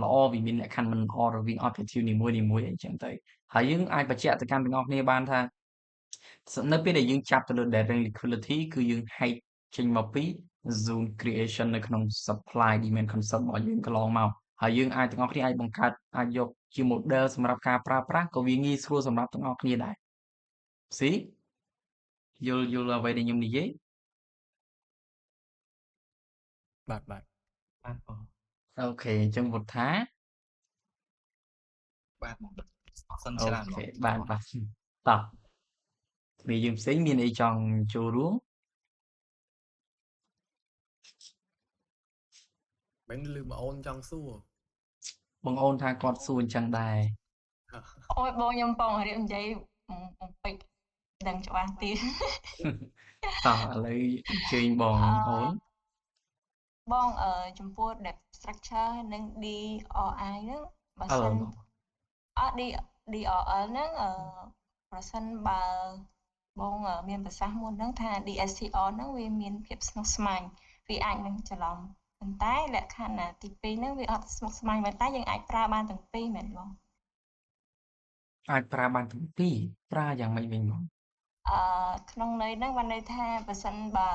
ល្អវាមានលក្ខខណ្ឌមិនល្អរវាង objective នីមួយៗអីចឹងទៅហើយយើងអាចបញ្ជាក់ទៅកាន់ទាំងអស់គ្នាបានថា នៅពេលដែលយើងចាប់ទៅលើ direct liquidity គឺយើងហែកចេញមកពី zone creation នៅក្នុង supply demand concept របស់យើងកន្លងមកហើយយើងអាចទាំងអស់គ្នាអាចបង្កើតអាចយកជា model សម្រាប់ការប្រើប្រាស់ក៏វាងាយស្រួលសម្រាប់ទាំងអស់គ្នាដែរ See យល់អ្វីដែលខ្ញុំនិយាយ បាទ បាទបង អូខេអញ្ចឹងវុទ្ធថា បាទបងអរគុណ អូ ច្រើន ខេ បង បាទតោះគ្នាយើងផ្សេងមានអីចង់ចូលរួម មិនលឺបងអូនចង់សួរ បងអូនថាគាត់សួរអញ្ចឹងដែរ អូយបងខ្ញុំបងរៀបនិយាយពេកដឹងច្បាស់ទៀត តោះឥឡូវអញ្ជើញបងអូន បងចំពោះ depth structure និង DRI ហ្នឹងបើសិនDRL ហ្នឹងប្រសិនបើបងមានប្រសាសន៍មុនហ្នឹងថា DSTR ហ្នឹងវាមានភាពស្មុគស្មាញវាអាចនឹងច្រឡំប៉ុន្តែលក្ខខណ្ឌទី2ហ្នឹងវាអត់ស្មុគស្មាញប៉ុន្តែយើងអាចប្រើបានទាំងពីរមែនបង អាចប្រើបានទាំងពីរប្រើយ៉ាងម៉េចវិញបង ក្នុងន័យហ្នឹងបានន័យថាបើសិនបើ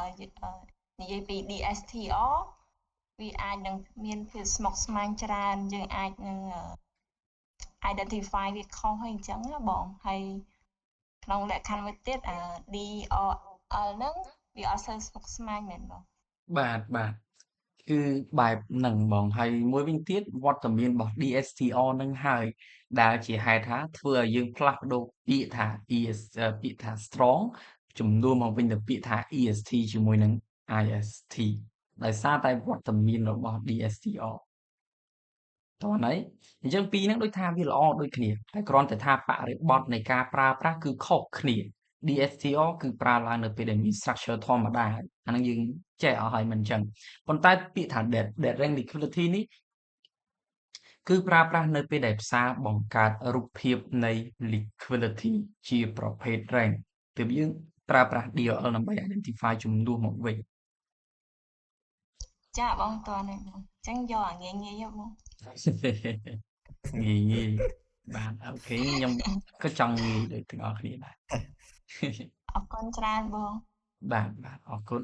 និយាយពី DSTR វាអាចនឹងមានភាពស្មុគស្មាញច្រើនយើងអាចនឹង identify វាខុសហើយអញ្ចឹងណាបងហើយក្នុងលក្ខខណ្ឌមួយទៀតDRL ហ្នឹងវាអត់សូវស្មុគស្មាញមែនបង បាទគឺបែបហ្នឹងបងហើយមួយវិញទៀតវត្តមានរបស់ DSTR ហ្នឹងហើយដែលជាហេតុថាធ្វើឲ្យយើងផ្លាស់ប្ដូរពាក្យថា ពាក្យថា strong ជំនួសមកវិញទៅពាក្យថា EST ជាមួយនឹង IST ដោយសារតែវត្តមានរបស់ DSTR តោះហើយអញ្ចឹងពីរហ្នឹងដូចថាវាល្អដូចគ្នាតែគ្រាន់តែថាបរិបទនៃការប្រើប្រាស់គឺខុសគ្នា DSTR គឺប្រើឡើងនៅពេលដែលមាន structure ធម្មតាអាហ្នឹងយើងចេះអស់ហើយមិនអញ្ចឹងប៉ុន្តែពាក្យថា direct liquidity នេះគឺប្រើប្រាស់នៅពេលដែលផ្សារបង្កើតរូបភាពនៃ liquidity ជាប្រភេទ rank ទើបយើងប្រើប្រាស់ DRL ដើម្បី identify ជំនួសមកវិញ ចាបងតើនេះបងអញ្ចឹងយកអាងាយៗយកបង ងាយបាទអូខេខ្ញុំក៏ចង់ងាយដូចទាំងអស់គ្នាដែរ អរគុណច្រើនបង បាទអរគុណ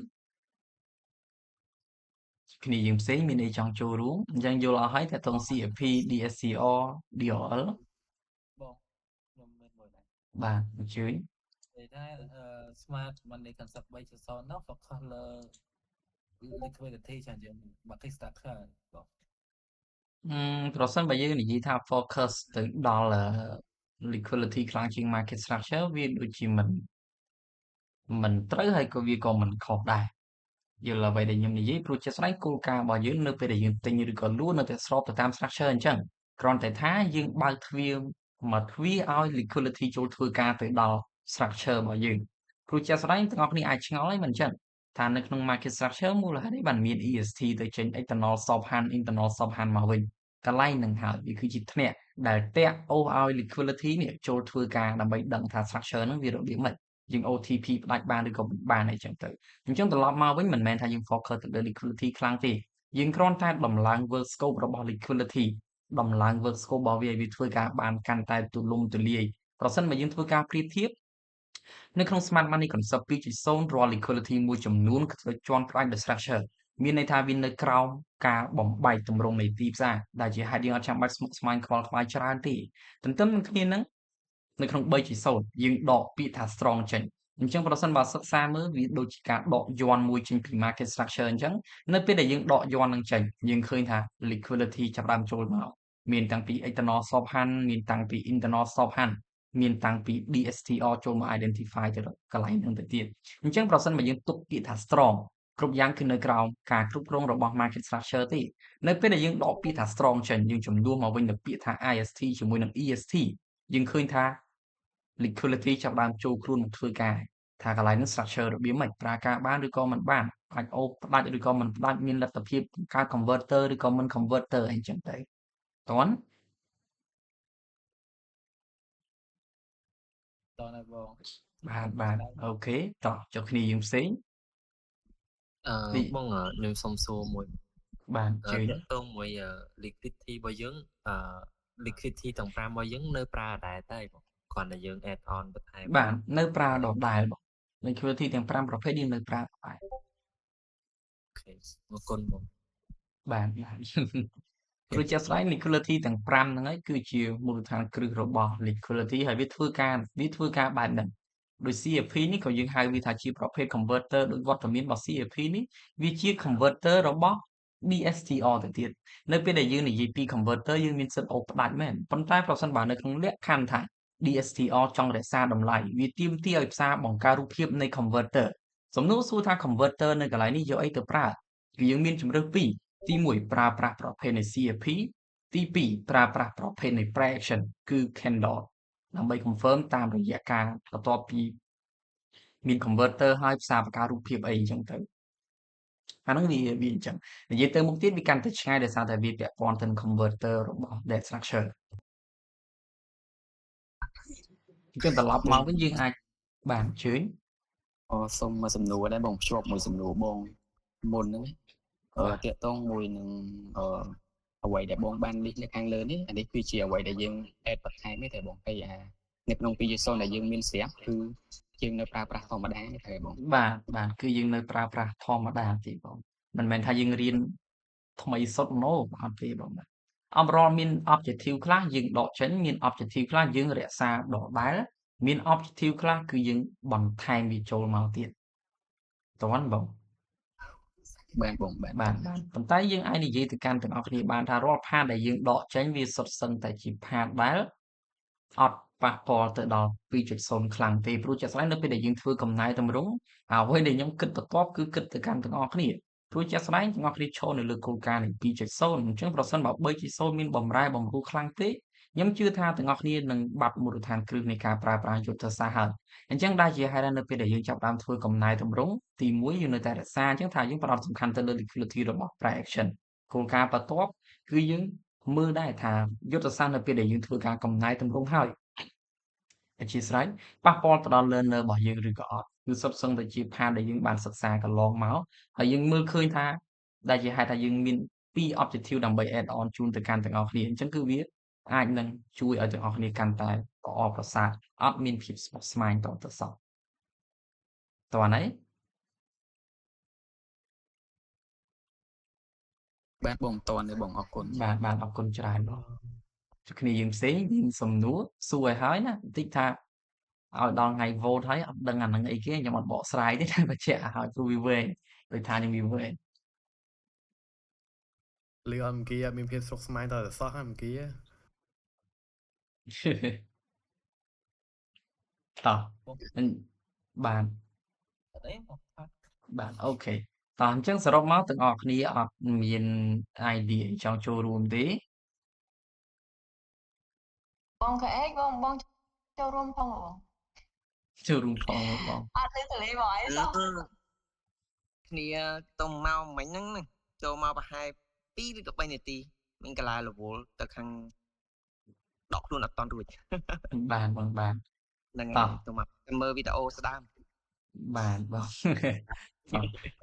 គ្នាយើងផ្សេងមានអីចង់ចូលរួមអញ្ចឹងយល់អស់ហើយតើតង CFP DSCR DRL បងខ្ញុំមានមួយដែរ បាទអញ្ជើញ និយាយថាsmart money concept 3.0នោះ focus លើ liquidity ច្រើនជាង market structure បង ប្រសិនបើយើងនិយាយថា focus ទៅដល់ liquidity ខ្លាំងជាង market structure វាដូចជាមិនត្រូវហើយក៏វាក៏មិនខុសដែរយល់អ្វីដែលខ្ញុំនិយាយព្រោះជាក់ស្ដែងគោលការណ៍របស់យើងនៅពេលដែលយើងទិញឬក៏លក់នៅតែស្របទៅតាម structure អញ្ចឹងគ្រាន់តែថាយើងបើកទ្វារមកទ្វារឲ្យ liquidity ចូលធ្វើការទៅដល់ structure របស់យើងព្រោះជាក់ស្ដែងទាំងអស់គ្នាអាចឆ្ងល់ហើយមិនអញ្ចឹងថានៅក្នុង market structure មូលហេតុអីបានមាន EST ទៅចេញ external swap hand internal swap hand មកវិញកន្លែងហ្នឹងហើយវាគឺជាធ្នាក់ដែលតាក់អូសឲ្យ liquidity នេះចូលធ្វើការដើម្បីដឹងថា structure ហ្នឹងវារបៀបម៉េចយើង OTP ផ្ដាច់បានឬក៏មិនបានអីចឹងទៅអញ្ចឹងត្រឡប់មកវិញមិនមែនថាយើង focus ទៅលើ liquidity ខ្លាំងទេយើងគ្រាន់តែដំឡើង work scope របស់ liquidity ដំឡើង work scope របស់វាឲ្យវាធ្វើការបានកាន់តែទូលំទូលាយប្រសិនបើយើងធ្វើការប្រៀបធៀបនៅក្នុង smart money concept 2.0 រាល់ liquidity មួយចំនួនគឺត្រូវជាន់ផ្ដាច់ដោយ structure មានន័យថាវានៅក្រោមការបំបែកទម្រង់នៃទីផ្សារដែលជាហេតុយើងអត់ចាំបាច់ស្មុគស្មាញខ្វល់ខ្វាយច្រើនទេទន្ទឹមនឹងគ្នានឹងនៅក្នុង 3.0 យើងដកពាក្យថា strong ចេញអញ្ចឹងប្រសិនបើសិក្សាមើលវាដូចជាការដកយ័ន្តមួយចេញពី market structure អញ្ចឹងនៅពេលដែលយើងដកយ័ន្តនឹងចេញយើងឃើញថា liquidity ចាប់ផ្ដើមចូលមកមានតាំងពី external swap hand មានតាំងពី internal swap hand មានតាំងពី DSTR ចូលមក identify ទៅកន្លែងហ្នឹងទៅទៀតអញ្ចឹងប្រសិនបើយើងទុកពាក្យថា strong គ្រប់យ៉ាងគឺនៅក្រោមការគ្រប់គ្រងរបស់ market structure ទេនៅពេលដែលយើងដកពាក្យថា strong ចេញយើងចំនួនមកវិញទៅពាក្យថា IST ជាមួយនឹង EST យើងឃើញថា liquidity ចាប់ផ្ដើមចូលខ្លួនមកធ្វើការថាកន្លែងហ្នឹង structure របៀបម៉េចប្រើការបានឬក៏មិនបានអាចអូសផ្ដាច់ឬក៏មិនផ្ដាច់មានលទ្ធភាពកើត converter ឬក៏មិន converter អីចឹងទៅតន់ តោះណាបង បាទអូខេតោះចុះគ្នាយើងផ្សេង បងខ្ញុំសុំសួរមួយ បាទជឿ តើតើមួយ liquidity របស់យើងliquidity ទាំង5របស់យើងនៅប្រើដែរតែបងខ គាត់តែយើង add on បន្ថែម បាទនៅប្រើដដែលបង liquidity ទាំង5ប្រភេទនេះនៅប្រើដដែល អូខេអរគុណបង បាទ ព្រោះជាក់ស្ដែង liquidity ទាំង5ហ្នឹងហើយគឺជាមូលដ្ឋានគ្រឹះរបស់ liquidity ហើយវាធ្វើការបែបហ្នឹងដោយ CFP នេះក៏យើងហៅវាថាជាប្រភេទ converter ដោយវត្តមានរបស់ CFP នេះវាជា converter របស់ DSTR ទៅទៀតនៅពេលដែលយើងនិយាយពី converter យើងមានសិទ្ធិអូសផ្ដាច់មែនប៉ុន្តែប្រសិនបើនៅក្នុងលក្ខខណ្ឌថា DSTR ចង់រក្សាតម្លៃវាទាមទារឲ្យផ្សារបង្កើតរូបភាពនៃ converter សំណួរសួរថា converter នៅកន្លែងនេះយកអីទៅប្រើគឺយើងមានជំរើសពីរទី1ប្រើប្រាស់ប្រភេទនៃ CFP ទី2ប្រើប្រាស់ប្រភេទនៃ price action គឺ candle ដើម្បី confirm តាមរយៈការបន្ទាប់ពីមាន converter ហើយផ្សារបង្កើតរូបភាពអីអញ្ចឹងទៅអាហ្នឹងវាអញ្ចឹងនិយាយទៅមុខទៀតវាកាន់តែឆ្ងាយដោយសារតែវាពាក់ព័ន្ធទៅនឹង converter របស់ data structure អញ្ចឹងត្រឡប់មកវិញយើងអាចបានអញ្ជើញ សូមមួយសំណួរដែរបងភ្ជាប់មួយសំណួរបងមុនហ្នឹងតាក់ទងមួយនឹងអ្វីដែលបងបានលិះនៅខាងលើនេះអានេះគឺជាអ្វីដែលយើង add បន្ថែមទេបងហើយនៅក្នុង PJSON ដែលយើងមានស្រាប់គឺយើងនៅប្រើប្រាស់ធម្មតាទេបង បាទគឺយើងនៅប្រើប្រាស់ធម្មតាទេបងមិនមែនថាយើងរៀនថ្មីសុទ្ធណូអត់ទេបងបាទអំរលមាន objective ខ្លះយើងដកចេញមាន objective ខ្លះយើងរក្សាដដែលមាន objective ខ្លះគឺយើងបន្ថែមវាចូលមកទៀតតើបងបាទបងបាទ ប៉ុន្តែយើងអាចនិយាយទៅកាន់ទាំងអស់គ្នាបានថារាល់ផាតដែលយើងដកចេញវាសុទ្ធសឹងតែជាផាតដែលអត់ប៉ះពាល់ទៅដល់ 2.0 ខ្លាំងទេព្រោះជាក់ស្ដែងនៅពេលដែលយើងធ្វើកំណែតម្រង់អ្វីដែលខ្ញុំគិតបន្ទាប់គឺគិតទៅកាន់ទាំងអស់គ្នាព្រោះជាក់ស្ដែងទាំងអស់គ្នាឈរនៅលើគោលការណ៍នៃ 2.0 អញ្ចឹងប្រសិនបើ 3.0 មានបំរែបំរួលខ្លាំងពេកខ្ញុំជឿថាទាំងអស់គ្នានឹងបាត់មូលដ្ឋានគ្រឹះនៃការប្រើប្រាស់យុទ្ធសាស្ត្រហើយអញ្ចឹងដែលជាហេតុដែលនៅពេលដែលយើងចាប់ផ្ដើមធ្វើកំណែតម្រង់ទី1យើងនៅតែរក្សាអញ្ចឹងថាយើងផ្ដោតសំខាន់ទៅលើ liquidity របស់ price action គោលការណ៍បន្ទាប់គឺយើងមើលដែរថាយុទ្ធសាស្ត្រនៅពេលដែលយើងធ្វើការកំណែតម្រង់ហើយអធិស្ឋានប៉ះពាល់ទៅដល់ learner របស់យើងឬក៏អត់គឺសុទ្ធសឹងតែជាផាតដែលយើងបានសិក្សាកន្លងមកហើយយើងមើលឃើញថាដែលជាហេតុថាយើងមាន2 objective ដើម្បី add on ជូនទៅកាន់ទាំងអស់គ្នាអញ្ចឹងគឺវាអាចនឹងជួយឲ្យទាំងអស់គ្នាកាន់តែល្អប្រសើរអត់មានភាពស្មុគស្មាញតទៅសោះតើណាបាទបងតន់ទេបងអរគុណ បាទអរគុណច្រើនបងជួគ្នាយើងផ្សេងមានសំណួរសួរឲ្យហើយណាបន្តិចថាឲ្យដល់ថ្ងៃ vote ហើយអត់ដឹងអានឹងអីគេខ្ញុំអត់បកស្រាយទេតែបញ្ជាក់ឲ្យព្រោះវាវែងដូចថាខ្ញុំវាវែង លឺអត់មគីអត់មានភាពស្រុកស្មាញតទៅសោះហ្នឹងមគី តោះបាទ អត់ទេបង បាទអូខេតោះអញ្ចឹងសរុបមកទាំងអស់គ្នាអត់មាន idea ចង់ចូលរួមទេ បងក៏អេបងចូលរួមផងបង ចូលរួមផងបង អត់ទៅទលេបងអីសោះ គ្នាទៅមកមិញហ្នឹងចូលមកប្រហែល2ឬក៏3នាទីមិញកាឡារវល់ទៅខាងដកខ្លួនអត់តន់រួច បាទបងបាទ ហ្នឹងហើយទៅមកមើលវីដេអូស្ដាប់ បាទបង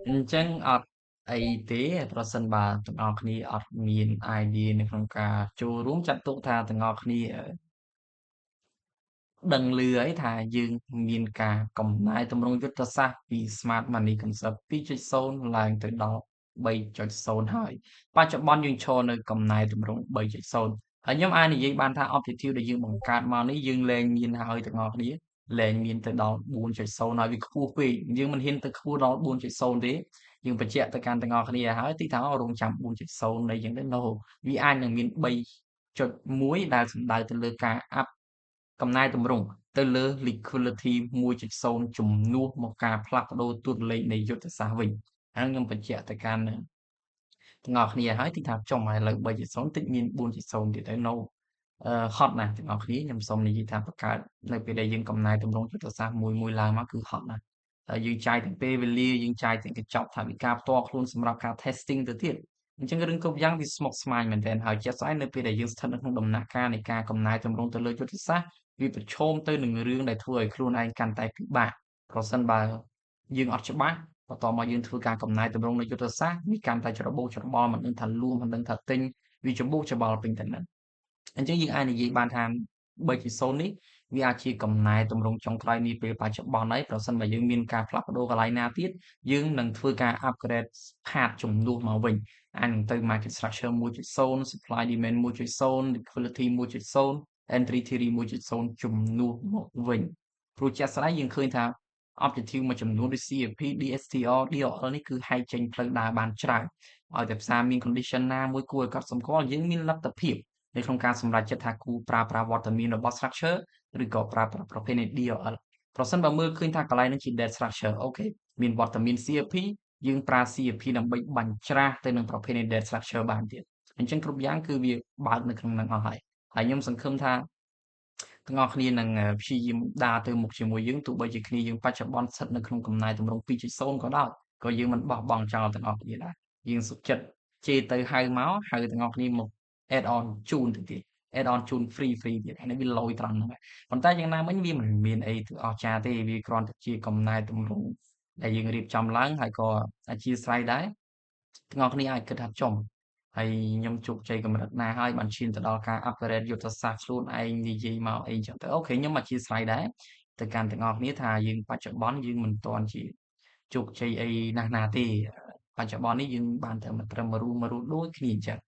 អញ្ចឹងអត់អីទេប្រសិនបើទាំងអស់គ្នាអត់មាន idea នៅក្នុងការចូលរួមចាត់ទុកថាទាំងអស់គ្នាដឹងឮហើយថាយើងមានការកំណែតម្រង់យុទ្ធសាស្ត្រពី Smart Money Concept 2.0 ឡើងទៅដល់ 3.0 ហើយបច្ចុប្បន្នយើងឈរនៅកំណែតម្រង់ 3.0 ហើយខ្ញុំអាចនិយាយបានថា objective ដែលយើងបង្កើតមកនេះយើងលែងមានហើយទាំងអស់គ្នាលែងមានទៅដល់ 4.0 ហើយវាខ្ពស់ពេកយើងមិនហ៊ានទៅខ្ពស់ដល់ 4.0 ទេយើងបញ្ជាក់ទៅកាន់ទាំងអស់គ្នាហើយទីថារងចាំ 4.0 នៃយ៉ាងទៅ no វាអាចនឹងមាន 3.1 ដែលសំដៅទៅលើការអាប់កំណែតម្រង់ទៅលើ liquidity 1.0 ជំនួសមកការផ្លាស់ប្ដូរតួលេខនៃយុទ្ធសាស្ត្រវិញហើយខ្ញុំបញ្ជាក់ទៅកាន់ទាំងអស់គ្នាហើយទីថាចុះមកឥឡូវ 3.0 តិចមាន 4.0 ទៀតហើយ no ហត់ណាស់ទាំងអស់គ្នាខ្ញុំសូមនិយាយថាបង្កើតនៅពេលដែលយើងកំណែតម្រង់យុទ្ធសាស្ត្រមួយឡើងមកគឺហត់ណាស់ហើយយើងចាយទាំងពេលវេលាយើងចាយទាំងកញ្ចប់ថវិកាផ្ទាល់ខ្លួនសម្រាប់ការ testing ទៅទៀតអញ្ចឹងរឿងគ្រប់យ៉ាងវាស្មុគស្មាញមែនទែនហើយជាក់ស្ដែងនៅពេលដែលយើងស្ថិតនៅក្នុងដំណាក់កាលនៃការកំណែតម្រង់ទៅលើយុទ្ធសាស្ត្រវាប្រឈមទៅនឹងរឿងដែលធ្វើឲ្យខ្លួនឯងកាន់តែពិបាកប្រសិនបើយើងអត់ច្បាស់បន្តមកយើងធ្វើការកំណែតម្រង់នៃយុទ្ធសាស្ត្រវាកាន់តែច្របូកច្របល់មិនដឹងថាលួងមិនដឹងថាទិញវាច្របូកច្របល់ពេញទៅនឹងអញ្ចឹងយើងអាចនិយាយបានថា 3.0 នេះ វាអាចជាកំណែទម្រង់ចុងក្រោយនាពេលបច្ចុប្បន្នហើយប្រសិនបើយើងមានការផ្លាស់ប្ដូរកន្លែងណាទៀតយើងនឹងធ្វើការ upgrade path ជំនួសមកវិញអាចនឹងទៅ market structure 1.0 supply demand 1.0 liquidity 1.0 entry theory 1.0 ជំនួសមកវិញព្រោះជាក់ស្ដែងយើងឃើញថា objective មួយចំនួនដូច CFP DSTR DOL នេះគឺហែកចេញផ្លូវដើរបានច្រើនឲ្យតែផ្សារមាន condition ណាមួយគួរឲ្យកត់សម្គាល់យើងមានលទ្ធភាពនៅក្នុងការសម្រេចចិត្តថាគូប្រើប្រាស់វត្តមានរបស់ structure ឬក៏ប្រើប្រាស់ប្រភេទនៃ DOL ប្រសិនបើមើលឃើញថាកន្លែងនេះជា dead structure អូខេមានវត្តមាន CFP យើងប្រើ CFP ដើម្បីបាញ់ច្រាសទៅនឹងប្រភេទនៃ dead structure បានទៀតអញ្ចឹងគ្រប់យ៉ាងគឺវាបើកនៅក្នុងហ្នឹងអស់ហើយខ្ញុំសង្ឃឹមថាទាំងអស់គ្នានឹងព្យាយាមដើរទៅមុខជាមួយយើងទោះបីជាគ្នាយើងបច្ចុប្បន្នស្ថិតនៅក្នុងកំណែទម្រង់ 2.0 ក៏ដោយក៏យើងមិនបោះបង់ចោលទាំងអស់គ្នាដែរយើងសុខចិត្តជេរទៅហៅមកហៅទាំងអស់គ្នាមក add on ជូនទៅទៀត add on ជូន free ទៀតអានេះវាលយត្រង់ហ្នឹងប៉ុន្តែយ៉ាងណាមិញវាមិនមានអីទៅអស្ចារ្យទេវាគ្រាន់តែជាកំណែទម្រង់ដែលយើងរៀបចំឡើងហើយក៏អធិស្ឋានដែរទាំងអស់គ្នាអាចគិតថាចំហើយខ្ញុំជោគជ័យកម្រិតណាហើយបានឈានទៅដល់ការ upgrade យុទ្ធសាស្ត្រខ្លួនឯងនិយាយមកអីចឹងទៅអូខេខ្ញុំអធិស្ឋានដែរទៅកាន់ទាំងអស់គ្នាថាយើងបច្ចុប្បន្នយើងមិនទាន់ជាជោគជ័យអីណាស់ទេបច្ចុប្បន្ននេះយើងបានតែត្រឹមមករួចដូចគ្នាអញ្ចឹង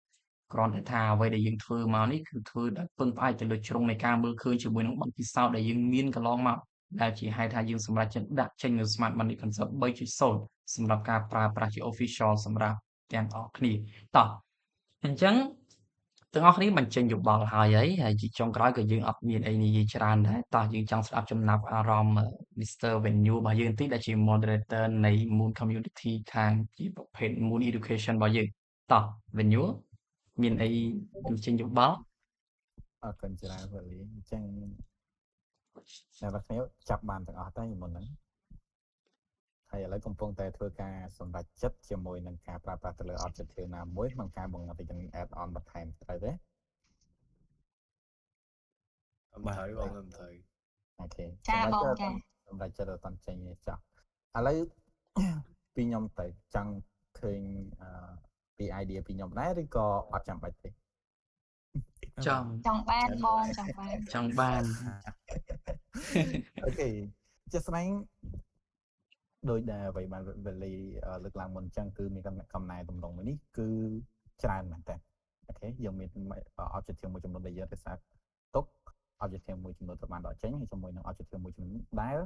គ្រាន់តែថាអ្វីដែលយើងធ្វើមកនេះគឺធ្វើដោយពឹងផ្អែកទៅលើជ្រុងនៃការមើលឃើញជាមួយនឹងបទពិសោធន៍ដែលយើងមានកន្លងមកដែលជាហេតុថាយើងសម្រេចចិត្តដាក់ចេញនៅ Smart Money Concept 3.0 សម្រាប់ការប្រើប្រាស់ជា official សម្រាប់ទាំងអស់គ្នាតោះអញ្ចឹងទាំងអស់គ្នាបញ្ចេញយោបល់ហើយជាចុងក្រោយក៏យើងអត់មានអីនិយាយច្រើនដែរតោះយើងចង់ស្ដាប់ចំណាប់អារម្មណ៍ Mr. Venue របស់យើងបន្តិចដែលជា moderator នៃ Moon Community ខាងជាប្រភេទ Moon Education របស់យើងតោះ Venue មានអីបញ្ចេញយោបល់អរគុណច្រើនវេលាអញ្ចឹងអ្នកទាំងគ្នាចាប់បានទាំងអស់តែមុនហ្នឹងហើយឥឡូវកំពុងតែធ្វើការសម្រេចចិត្តជាមួយនឹងការប្រើប្រាស់ទៅលើ objective ណាមួយក្នុងការបង្កើតទាំង add on បន្ថែមត្រូវទេបាទបងខ្ញុំត្រូវអូខេ ចាបងចា សម្រាប់ចិត្តអត់ចេញទេចាឥឡូវពីខ្ញុំទៅចង់ឃើញពី idea ពីខ្ញុំដែរឬក៏អត់ចាំបាច់ទេចង់បានបងចង់បាន អូខេជាស្ដែងដោយដែលអ្វីបានវេលាលើកឡើងមុនអញ្ចឹងគឺមានកំណែតម្រង់មួយនេះគឺច្រើនមែនតើអូខេយើងមាន objective មួយចំនួនដែលយើងរក្សាទុក objective មួយចំនួនទៅបានដកចេញហើយជាមួយនឹង objective មួយចំនួនដែល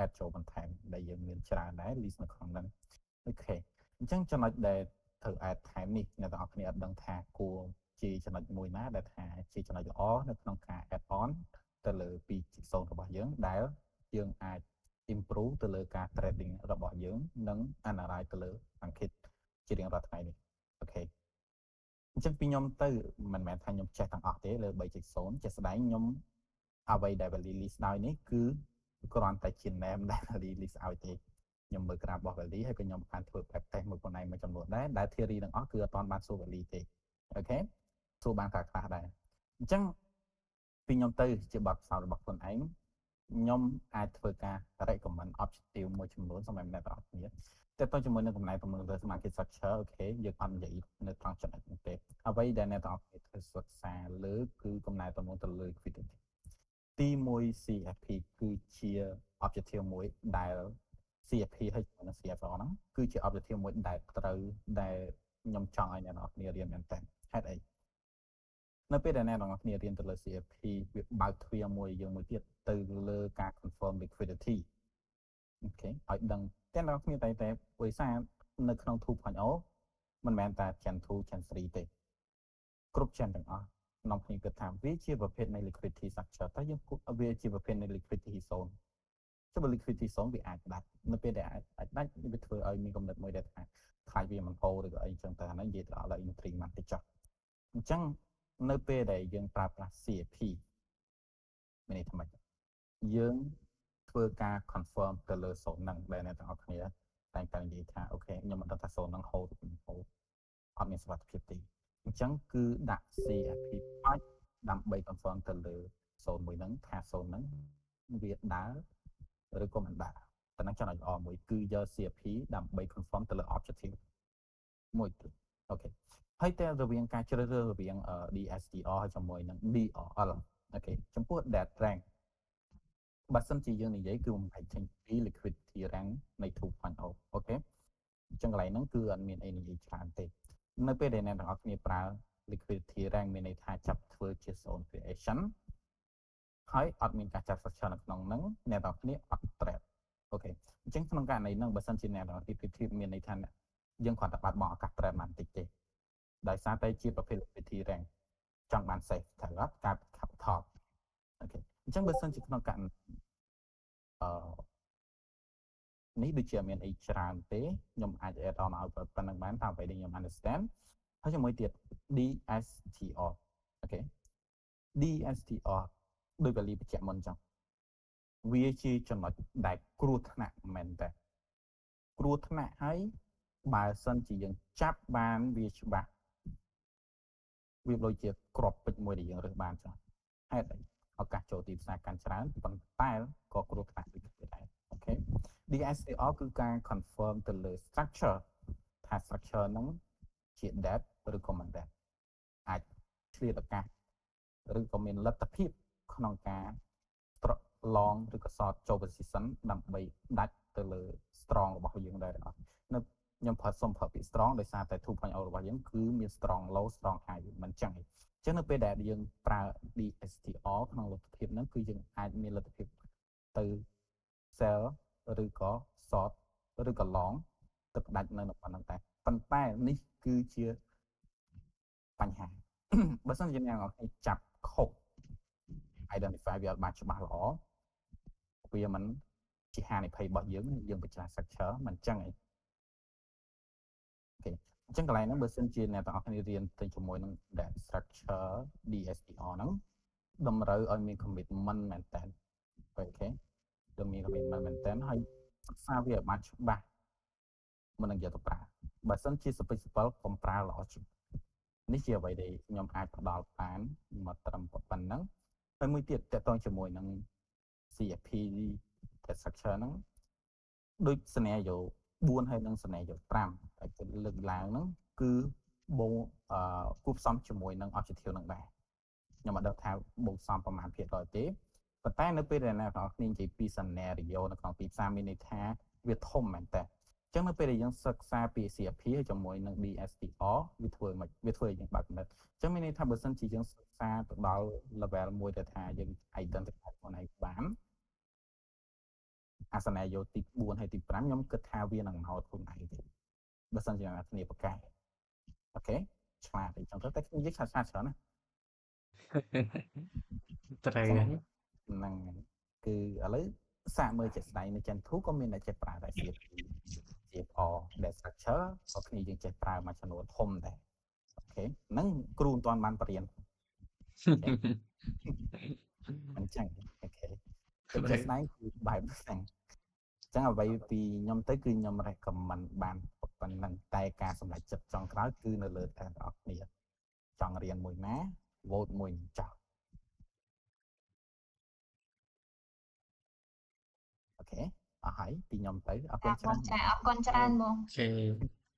add ចូលបន្ថែមដែលយើងមានច្រើនដែរ list នៅក្នុងហ្នឹងអូខេអញ្ចឹងចំណុចដែលត្រូវ add ថែមនេះអ្នកទាំងអស់គ្នាអត់ដឹងថាគួរជាចំណុចមួយណាដែលថាជាចំណុចល្អនៅក្នុងការ add on ទៅលើ 2.0 របស់យើងដែលយើងអាច improve ទៅលើការ trading របស់យើងនិង analyze ទៅលើសង្កេតជារៀងរាល់ថ្ងៃនេះអូខេអញ្ចឹងពីខ្ញុំទៅមិនមែនថាខ្ញុំចេះទាំងអស់ទេលើ 3.0 ជាស្ដែងខ្ញុំអ្វីដែល value list ដោយនេះគឺគ្រាន់តែជា name ដែល value list ឲ្យទេខ្ញុំមើល graph របស់ value ហើយក៏ខ្ញុំបានធ្វើ back test មួយខ្លួនឯងមួយចំនួនដែរដែល theory ទាំងអស់គឺអត់ទាន់បានសួរ value ទេអូខេសួរបានខ្លះៗដែរអញ្ចឹងពីខ្ញុំទៅជាបទពិសោធន៍របស់ខ្លួនឯងខ្ញុំអាចធ្វើការ recommend objective មួយចំនួនសម្រាប់អ្នកទាំងអស់គ្នាតែទៅជាមួយនឹងកំណែតម្រង់លើ market structure អូខេយើងអត់និយាយនៅត្រង់ចំណុចនេះទេអ្វីដែលអ្នកទាំងអស់គ្នាត្រូវសិក្សាលើគឺកំណែតម្រង់ទៅលើ liquidity ទី1 CFP គឺជា objective មួយដែល CFP ហើយជាមួយនឹង CFR ហ្នឹងគឺជា objective មួយដែលត្រូវដែលខ្ញុំចង់ឲ្យអ្នកទាំងអស់គ្នារៀនមែនតើហេតុអីនៅពេលដែលអ្នកទាំងអស់គ្នារៀនទៅលើ CFP វាបើកទ្វារមួយយើងមួយទៀតទៅលើការ confirm liquidity អូខេឲ្យដឹងតែអ្នកទាំងអស់គ្នាតែដោយសារនៅក្នុង 2.0 មិនមែនតែ Gen 2 Gen 3ទេគ្រប់ Gen ទាំងអស់ក្នុងគ្នាគិតថាវាជាប្រភេទនៃ liquidity structure តែយើងវាជាប្រភេទនៃ liquidity zone ចុះបើ liquidity zone វាអាចដាច់នៅពេលដែលអាចដាច់វាធ្វើឲ្យមានកំណត់មួយដែលថាខ្លាចវាមិនហូរឬក៏អីចឹងទៅអាហ្នឹងនិយាយទៅដល់ entry មកតិចចុះអញ្ចឹងនៅពេលដែលយើងប្រើប្រាស់ CFP មានន័យថាម៉េចយើងធ្វើការ confirm ទៅលើ zone ហ្នឹងដែលអ្នកទាំងអស់គ្នាតែងតែនិយាយថាអូខេខ្ញុំមិនដឹងថា zone ហ្នឹងហូរឬមិនហូរអត់មានសុវត្ថិភាពទេអញ្ចឹងគឺដាក់ CFP បាច់ដើម្បី confirm ទៅលើ zone មួយហ្នឹងថា zone ហ្នឹងវាដើរឬក៏មិនដើរតែនឹងចំណុចល្អមួយគឺយក CFP ដើម្បី confirm ទៅលើ objective មួយទៀតអូខេហើយតែរវាងការជ្រើសរើសរវាង DSTR ជាមួយនឹង DOL អូខេចំពោះ dead rank បើសិនជាយើងនិយាយគឺបំផាច់ចេញពី liquidity rank នៃ 2.0 អូខេអញ្ចឹងកន្លែងហ្នឹងគឺអត់មានអីនិយាយច្រើនទេនៅពេលដែលអ្នកទាំងអស់គ្នាប្រើ liquidity rank មានន័យថាចាប់ធ្វើជា zone creation ហើយអត់មានការចាត់ structure នៅក្នុងហ្នឹងអ្នកទាំងអស់គ្នាអត់ trade អូខេអញ្ចឹងក្នុងករណីហ្នឹងបើសិនជាអ្នកទាំងអស់គ្នា មានន័យថាយើងគ្រាន់តែបាត់បង់ឱកាស trade បានតិចទេដោយសារតែជាប្រភេទ liquidity rank ចង់បាន safe ត្រូវអត់ការ capital អូខេអញ្ចឹងបើសិនជាក្នុងករណីនេះដូចជាមានអីច្រើនទេខ្ញុំអាច add on ឲ្យប៉ុណ្្នឹងបានតាមអ្វីដែលខ្ញុំ understand ហើយជាមួយទៀត DSTR អូខេ DSTR ដោយបាលីបញ្ជាក់មុនចឹងវាជាចំណុចដែលគ្រោះថ្នាក់មែនតើគ្រោះថ្នាក់ហើយបើសិនជាយើងចាប់បានវាច្បាស់វាដូចជាក្របពេជ្រមួយដែលយើងរើសបានចឹងហេតុអីឱកាសចូលទីផ្សារកាន់ច្រើនប៉ុន្តែក៏គ្រោះថ្នាក់ដូចគ្នាដែរអូខេ DSTR គឺការ confirm ទៅលើ structure ថា structure ហ្នឹងជា debt ឬក៏មិន debt អាចឆ្លៀតឱកាសឬក៏មានលទ្ធភាពក្នុងការlong ឬក៏ short ចូល position ដើម្បីដាច់ទៅលើ strong របស់យើងដែរអត់នៅខ្ញុំសូមប្រើពាក្យ strong ដោយសារតែ 2.0 របស់យើងគឺមាន strong low strong high មិនចឹងទេអញ្ចឹងនៅពេលដែលយើងប្រើ DSTR ក្នុងលទ្ធភាពហ្នឹងគឺយើងអាចមានលទ្ធភាពទៅ sell ឬក៏ short ឬក៏ long ទៅផ្ដាច់នៅប៉ុណ្្នឹងតែប៉ុន្តែនេះគឺជាបញ្ហាបើសិនជាអ្នកនរគ្នាចាប់ខុស identify វាអត់បានច្បាស់ល្អវាមិនជាហានិភ័យរបស់យើងបញ្ច្រាស់ structure មិនចឹងអីអូខេអញ្ចឹងកន្លែងហ្នឹងបើសិនជាអ្នកទាំងអស់គ្នារៀនទៅជាមួយនឹង structure DSTR ហ្នឹងតម្រូវឲ្យមាន commitment មែនតើអូខេต้องមាន commitment មែនតើហើយសិក្សាវាឲ្យបានច្បាស់មុននឹងយកទៅប្រើបើសិនជាសុពិចសពិលកុំប្រើល្អជាងនេះជាអ្វីដែលខ្ញុំអាចផ្ដល់បានមកត្រឹមប៉ុណ្ណឹងហើយមួយទៀតតកតងជាមួយនឹង CFP structure ហ្នឹងដូច scenario 4ហើយនិង scenario 5តែគឺលើកឡើងហ្នឹងគឺបងគូផ្សំជាមួយនឹង objective ហ្នឹងដែរខ្ញុំអត់ដឹងថាបងផ្សំប្រមាណភាគរយទេប៉ុន្តែនៅពេលដែលអ្នកទាំងអស់គ្នានិយាយពី scenario នៅក្នុងទីផ្សារមានន័យថាវាធំមែនតើអញ្ចឹងនៅពេលដែលយើងសិក្សាពី CFP ជាមួយនឹង DSTR វាធ្វើឲ្យយើងបើកគំនិតអញ្ចឹងមានន័យថាបើសិនជាយើងសិក្សាទៅដល់ level មួយដែលថាយើង identify ខ្លួនឯងបានអាសនៈយោទី4ហើយទី5ខ្ញុំគិតថាវានឹងមកខ្លួនឯងទេបើសិនជាអ្នកគ្នាប្រកែអូខេឆ្លាតអីចឹងទៅតែខ្ញុំនិយាយឆ្លាតច្រើនណាត្រូវហ្នឹងគឺឥឡូវសាកមើលជាក់ស្ដែងនៅចិនធូក៏មានតែចេះប្រើតែ CFR ដែល structure ក៏គ្នាយើងចេះប្រើមួយចំនួនធំដែរអូខេហ្នឹងគ្រូមិនទាន់បានបរៀនអញ្ចឹងអូខេតែស្ដែងគឺបែបហ្នឹងចឹងអ្វីពីខ្ញុំទៅគឺខ្ញុំ recommend បានប៉ុណ្ណឹងតែការសម្រេចចិត្តចុងក្រោយគឺនៅលើតែអ្នកនរគ្នាចង់រៀនមួយណា vote មួយចោលអូខេអស់ហើយពីខ្ញុំទៅអរគុណច្រើនចាអរគុណច្រើនបងអូខេ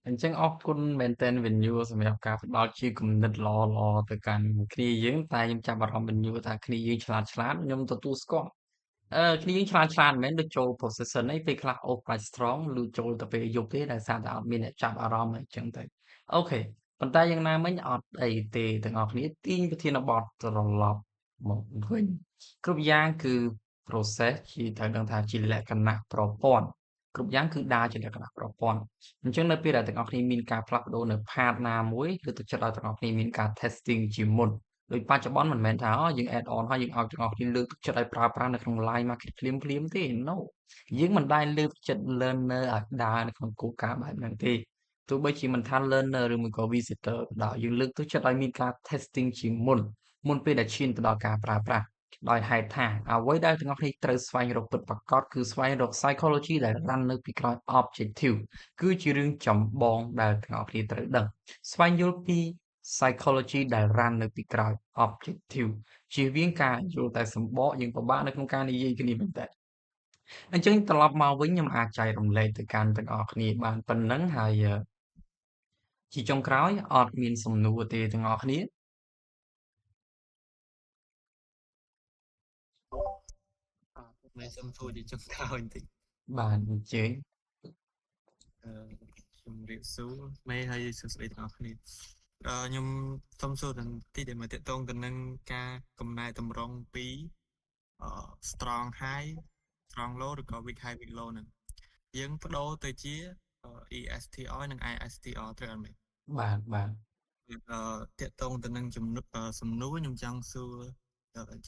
អញ្ចឹងអរគុណមែនតើ venue សម្រាប់ការផ្ដល់ជាគំនិតល្អៗទៅកាន់គ្នាយើងតែខ្ញុំចាប់អារម្មណ៍ venue ថាគ្នាយើងឆ្លាតខ្ញុំទទួលស្គាល់គ្នាយើងឆ្លាតមែនដូចចូល position អីពេលខ្លះ off price strong ឬចូលទៅពេលយប់ទេដោយសារតែអត់មានអ្នកចាប់អារម្មណ៍អញ្ចឹងទៅអូខេប៉ុន្តែយ៉ាងណាមិញអត់អីទេទាំងអស់គ្នាទាញប្រធានបទត្រឡប់មកវិញគ្រប់យ៉ាងគឺ process ជាត្រូវដឹងថាជាលក្ខណៈប្រព័ន្ធគ្រប់យ៉ាងគឺដើរជាលក្ខណៈប្រព័ន្ធអញ្ចឹងនៅពេលដែលទាំងអស់គ្នាមានការផ្លាស់ប្ដូរនៅ part ណាមួយគឺទៅចិត្តឲ្យទាំងអស់គ្នាមានការ testing ជាមុនដោយបច្ចុប្បន្នមិនមែនថាយើង add on ហើយយើងឲ្យទាំងអស់គ្នាលើកទឹកចិត្តឲ្យប្រើប្រាស់នៅក្នុង live market ភ្លាមទេ no យើងមិនដែលលើកទឹកចិត្ត learner ឲ្យដើរនៅក្នុងគោលការណ៍បែបហ្នឹងទេទោះបីជាមិនថា learner ឬមួយក៏ visitor ក៏ដោយយើងលើកទឹកចិត្តឲ្យមានការ testing ជាមុនពេលដែលឈានទៅដល់ការប្រើប្រាស់ដោយហេតុថាអ្វីដែលទាំងអស់គ្នាត្រូវស្វែងរកពិតប្រាកដគឺស្វែងរក psychology ដែល run នៅពីក្រោយ objective គឺជារឿងចម្បងដែលទាំងអស់គ្នាត្រូវដឹងស្វែងយល់ពី psychology ដែល run នៅពីក្រោយ objective ជៀសវាងការយល់តែសម្បកយើងពិបាកនៅក្នុងការនិយាយគ្នាមែនតើអញ្ចឹងត្រឡប់មកវិញខ្ញុំអាចចែករំលែកទៅកាន់ទាំងអស់គ្នាបានប៉ុណ្ណឹងហើយជាចុងក្រោយអត់មានសំណួរទេទាំងអស់គ្នា មិនសុំសួរជាចុងក្រោយបន្តិច បាទអញ្ជើញ ជំរាបសួរមេហើយសួស្តីទាំងអស់គ្នាខ្ញុំសុំសួរទាំងទីដែលមកតកតងទៅនឹងការកំណែតម្រង់ពីstrong high strong low ឬក៏ weak high weak low ហ្នឹងយើងបដូរទៅជា ESTR និង ISTR ត្រូវអត់មែន បាទ តកតងទៅនឹងសំណួរខ្ញុំចង់សួរ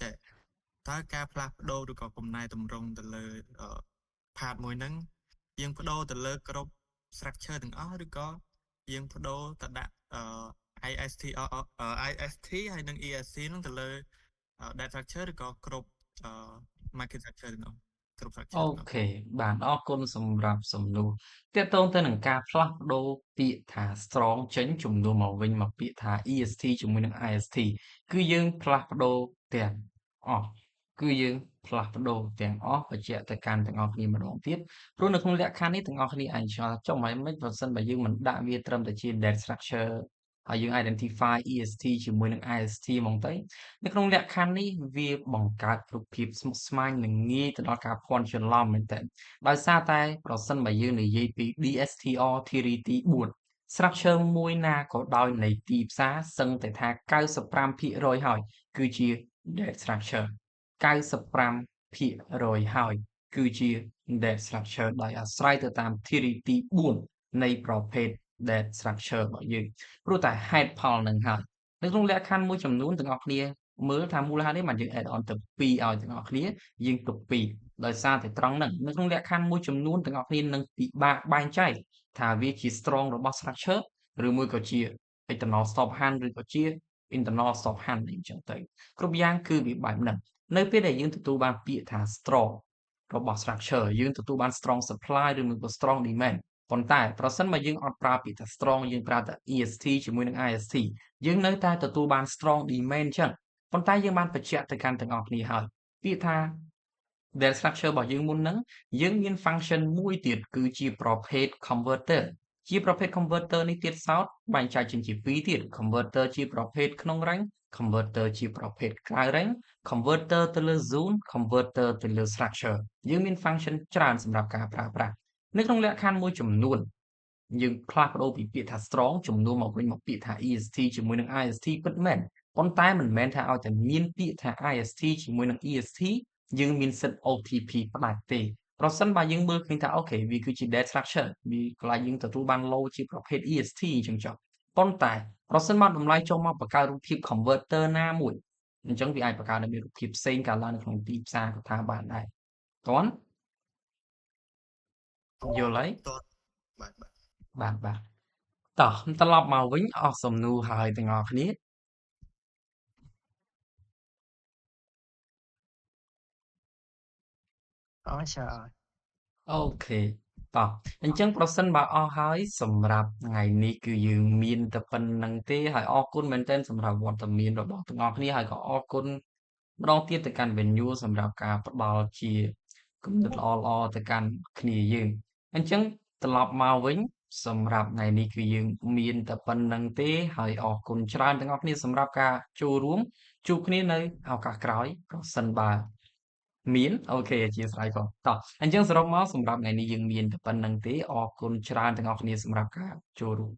ចេះតើការផ្លាស់ប្ដូរឬក៏កំណែតម្រង់ទៅលើpart មួយហ្នឹងយើងបដូរទៅលើគ្រប់ structure ទាំងអស់ឬក៏យើងបដូរទៅដាក់IST ហើយនិង ESC ហ្នឹងទៅលើ data structure ឬក៏គ្រប់ market structure ទាំងអស់គ្រប់ structure អូ ទាំងអស់ ខេបាទអរគុណសម្រាប់សំណួរទាក់ទងទៅនឹងការផ្លាស់ប្ដូរពាក្យថា strong ចេញជំនួសមកវិញមកពាក្យថា EST ជាមួយនឹង IST គឺយើងផ្លាស់ប្ដូរទាំងអស់គឺយើងផ្លាស់ប្ដូរទាំងអស់បញ្ជាក់ទៅកាន់ទាំងអស់គ្នាម្ដងទៀតព្រោះនៅក្នុងលក្ខខណ្ឌនេះទាំងអស់គ្នាអាចឆ្ងល់ចុះមិនបើសិនបើយើងមិនដាក់វាត្រឹមតែជា data structure ហើយយើង identify EST ជាមួយនឹង IST ហ្មងទៅនៅក្នុងលក្ខខណ្ឌនេះវាបង្កើតរូបភាពស្មុគស្មាញនិងងាយទៅដល់ការភ័ន្តច្រឡំមែនទែនដោយសារតែប្រសិនបើយើងនិយាយពី DSTR Theory ទី4 structure មួយណាក៏ដោយនៃទីផ្សារសឹងតែថា 95% ហើយគឺជា data structure 95% ហើយគឺជា data structure ដោយអាស្រ័យទៅតាម theory ទី4នៃប្រភេទ data structure របស់យើងព្រោះតែហេតុផលនឹងហើយនៅក្នុងលក្ខខណ្ឌមួយចំនួនទាំងអស់គ្នាមើលថាមូលហេតុនេះបានយើង add on ទៅ2ឲ្យទាំងអស់គ្នាយើងទុក2ដោយសារតែត្រង់ហ្នឹងនៅក្នុងលក្ខខណ្ឌមួយចំនួនទាំងអស់គ្នានឹងពិបាកបែងចែកថាវាជា strong របស់ structure ឬមួយក៏ជា external stop hand ឬក៏ជា internal stop hand អីចឹងទៅគ្រប់យ៉ាងគឺវាបែបហ្នឹងនៅពេលដែលយើងទទួលបានពាក្យថា strong របស់ structure យើងទទួលបាន strong supply ឬមួយក៏ strong demand ប៉ុន្តែប្រសិនបើយើងអត់ប្រើពាក្យថា strong យើងប្រើតែ EST ជាមួយនឹង IST យើងនៅតែទទួលបាន strong demand ចឹងប៉ុន្តែយើងបានបញ្ជាក់ទៅកាន់ទាំងអស់គ្នាហើយពាក្យថា data structure របស់យើងមុនហ្នឹងយើងមាន function មួយទៀតគឺជាប្រភេទ converter ជាប្រភេទ converter នេះទៀតសោតបែងចែកចេញជាពីរទៀត converter ជាប្រភេទក្នុង range converter ជាប្រភេទក្រៅ range converter ទៅលើ zone converter ទៅលើ structure យើងមាន function ច្រើនសម្រាប់ការប្រើប្រាស់នៅក្នុងលក្ខខណ្ឌមួយចំនួនយើងផ្លាស់ប្ដូរពីពាក្យថា strong ជំនួសមកវិញមកពាក្យថា EST ជាមួយនឹង IST ពិតមែនប៉ុន្តែមិនមែនថាឲ្យតែមានពាក្យថា IST ជាមួយនឹង EST យើងមានសិទ្ធិ OTP ផ្ដាច់ទេប្រសិនបើយើងមើលឃើញថាអូខេវាគឺជា data structure វាកន្លែងយើងទទួលបាន low ជាប្រភេទ EST អញ្ចឹងចុះប៉ុន្តែប្រសិនបើតម្លៃចុះមកបង្កើតរូបភាព converter ណាមួយអញ្ចឹងវាអាចបង្កើតនៅរូបភាពផ្សេងកើតឡើងនៅក្នុងទីផ្សារក៏ថាបានដែរតើយល់ហើយ បាទតោះត្រឡប់មកវិញអស់សំណួរហើយទាំងអស់គ្នាអូខេតោះអញ្ចឹងប្រសិនបើអស់ហើយសម្រាប់ថ្ងៃនេះគឺយើងមានតែប៉ុណ្្នឹងទេហើយអរគុណមែនទែនសម្រាប់វត្តមានរបស់ទាំងអស់គ្នាហើយក៏អរគុណម្ដងទៀតទៅកាន់ venue សម្រាប់ការផ្ដល់ជាគំនិតល្អៗទៅកាន់គ្នាយើងអញ្ចឹងត្រឡប់មកវិញសម្រាប់ថ្ងៃនេះគឺយើងមានតែប៉ុណ្្នឹងទេហើយអរគុណច្រើនទាំងអស់គ្នាសម្រាប់ការចូលរួមជួបគ្នានៅឱកាសក្រោយប្រសិនបើមានអូខេអធិស្ឋានផងតោះអញ្ចឹងសរុបមកសម្រាប់ថ្ងៃនេះយើងមានតែប៉ុណ្្នឹងទេអរគុណច្រើនទាំងអស់គ្នាសម្រាប់ការចូលរួម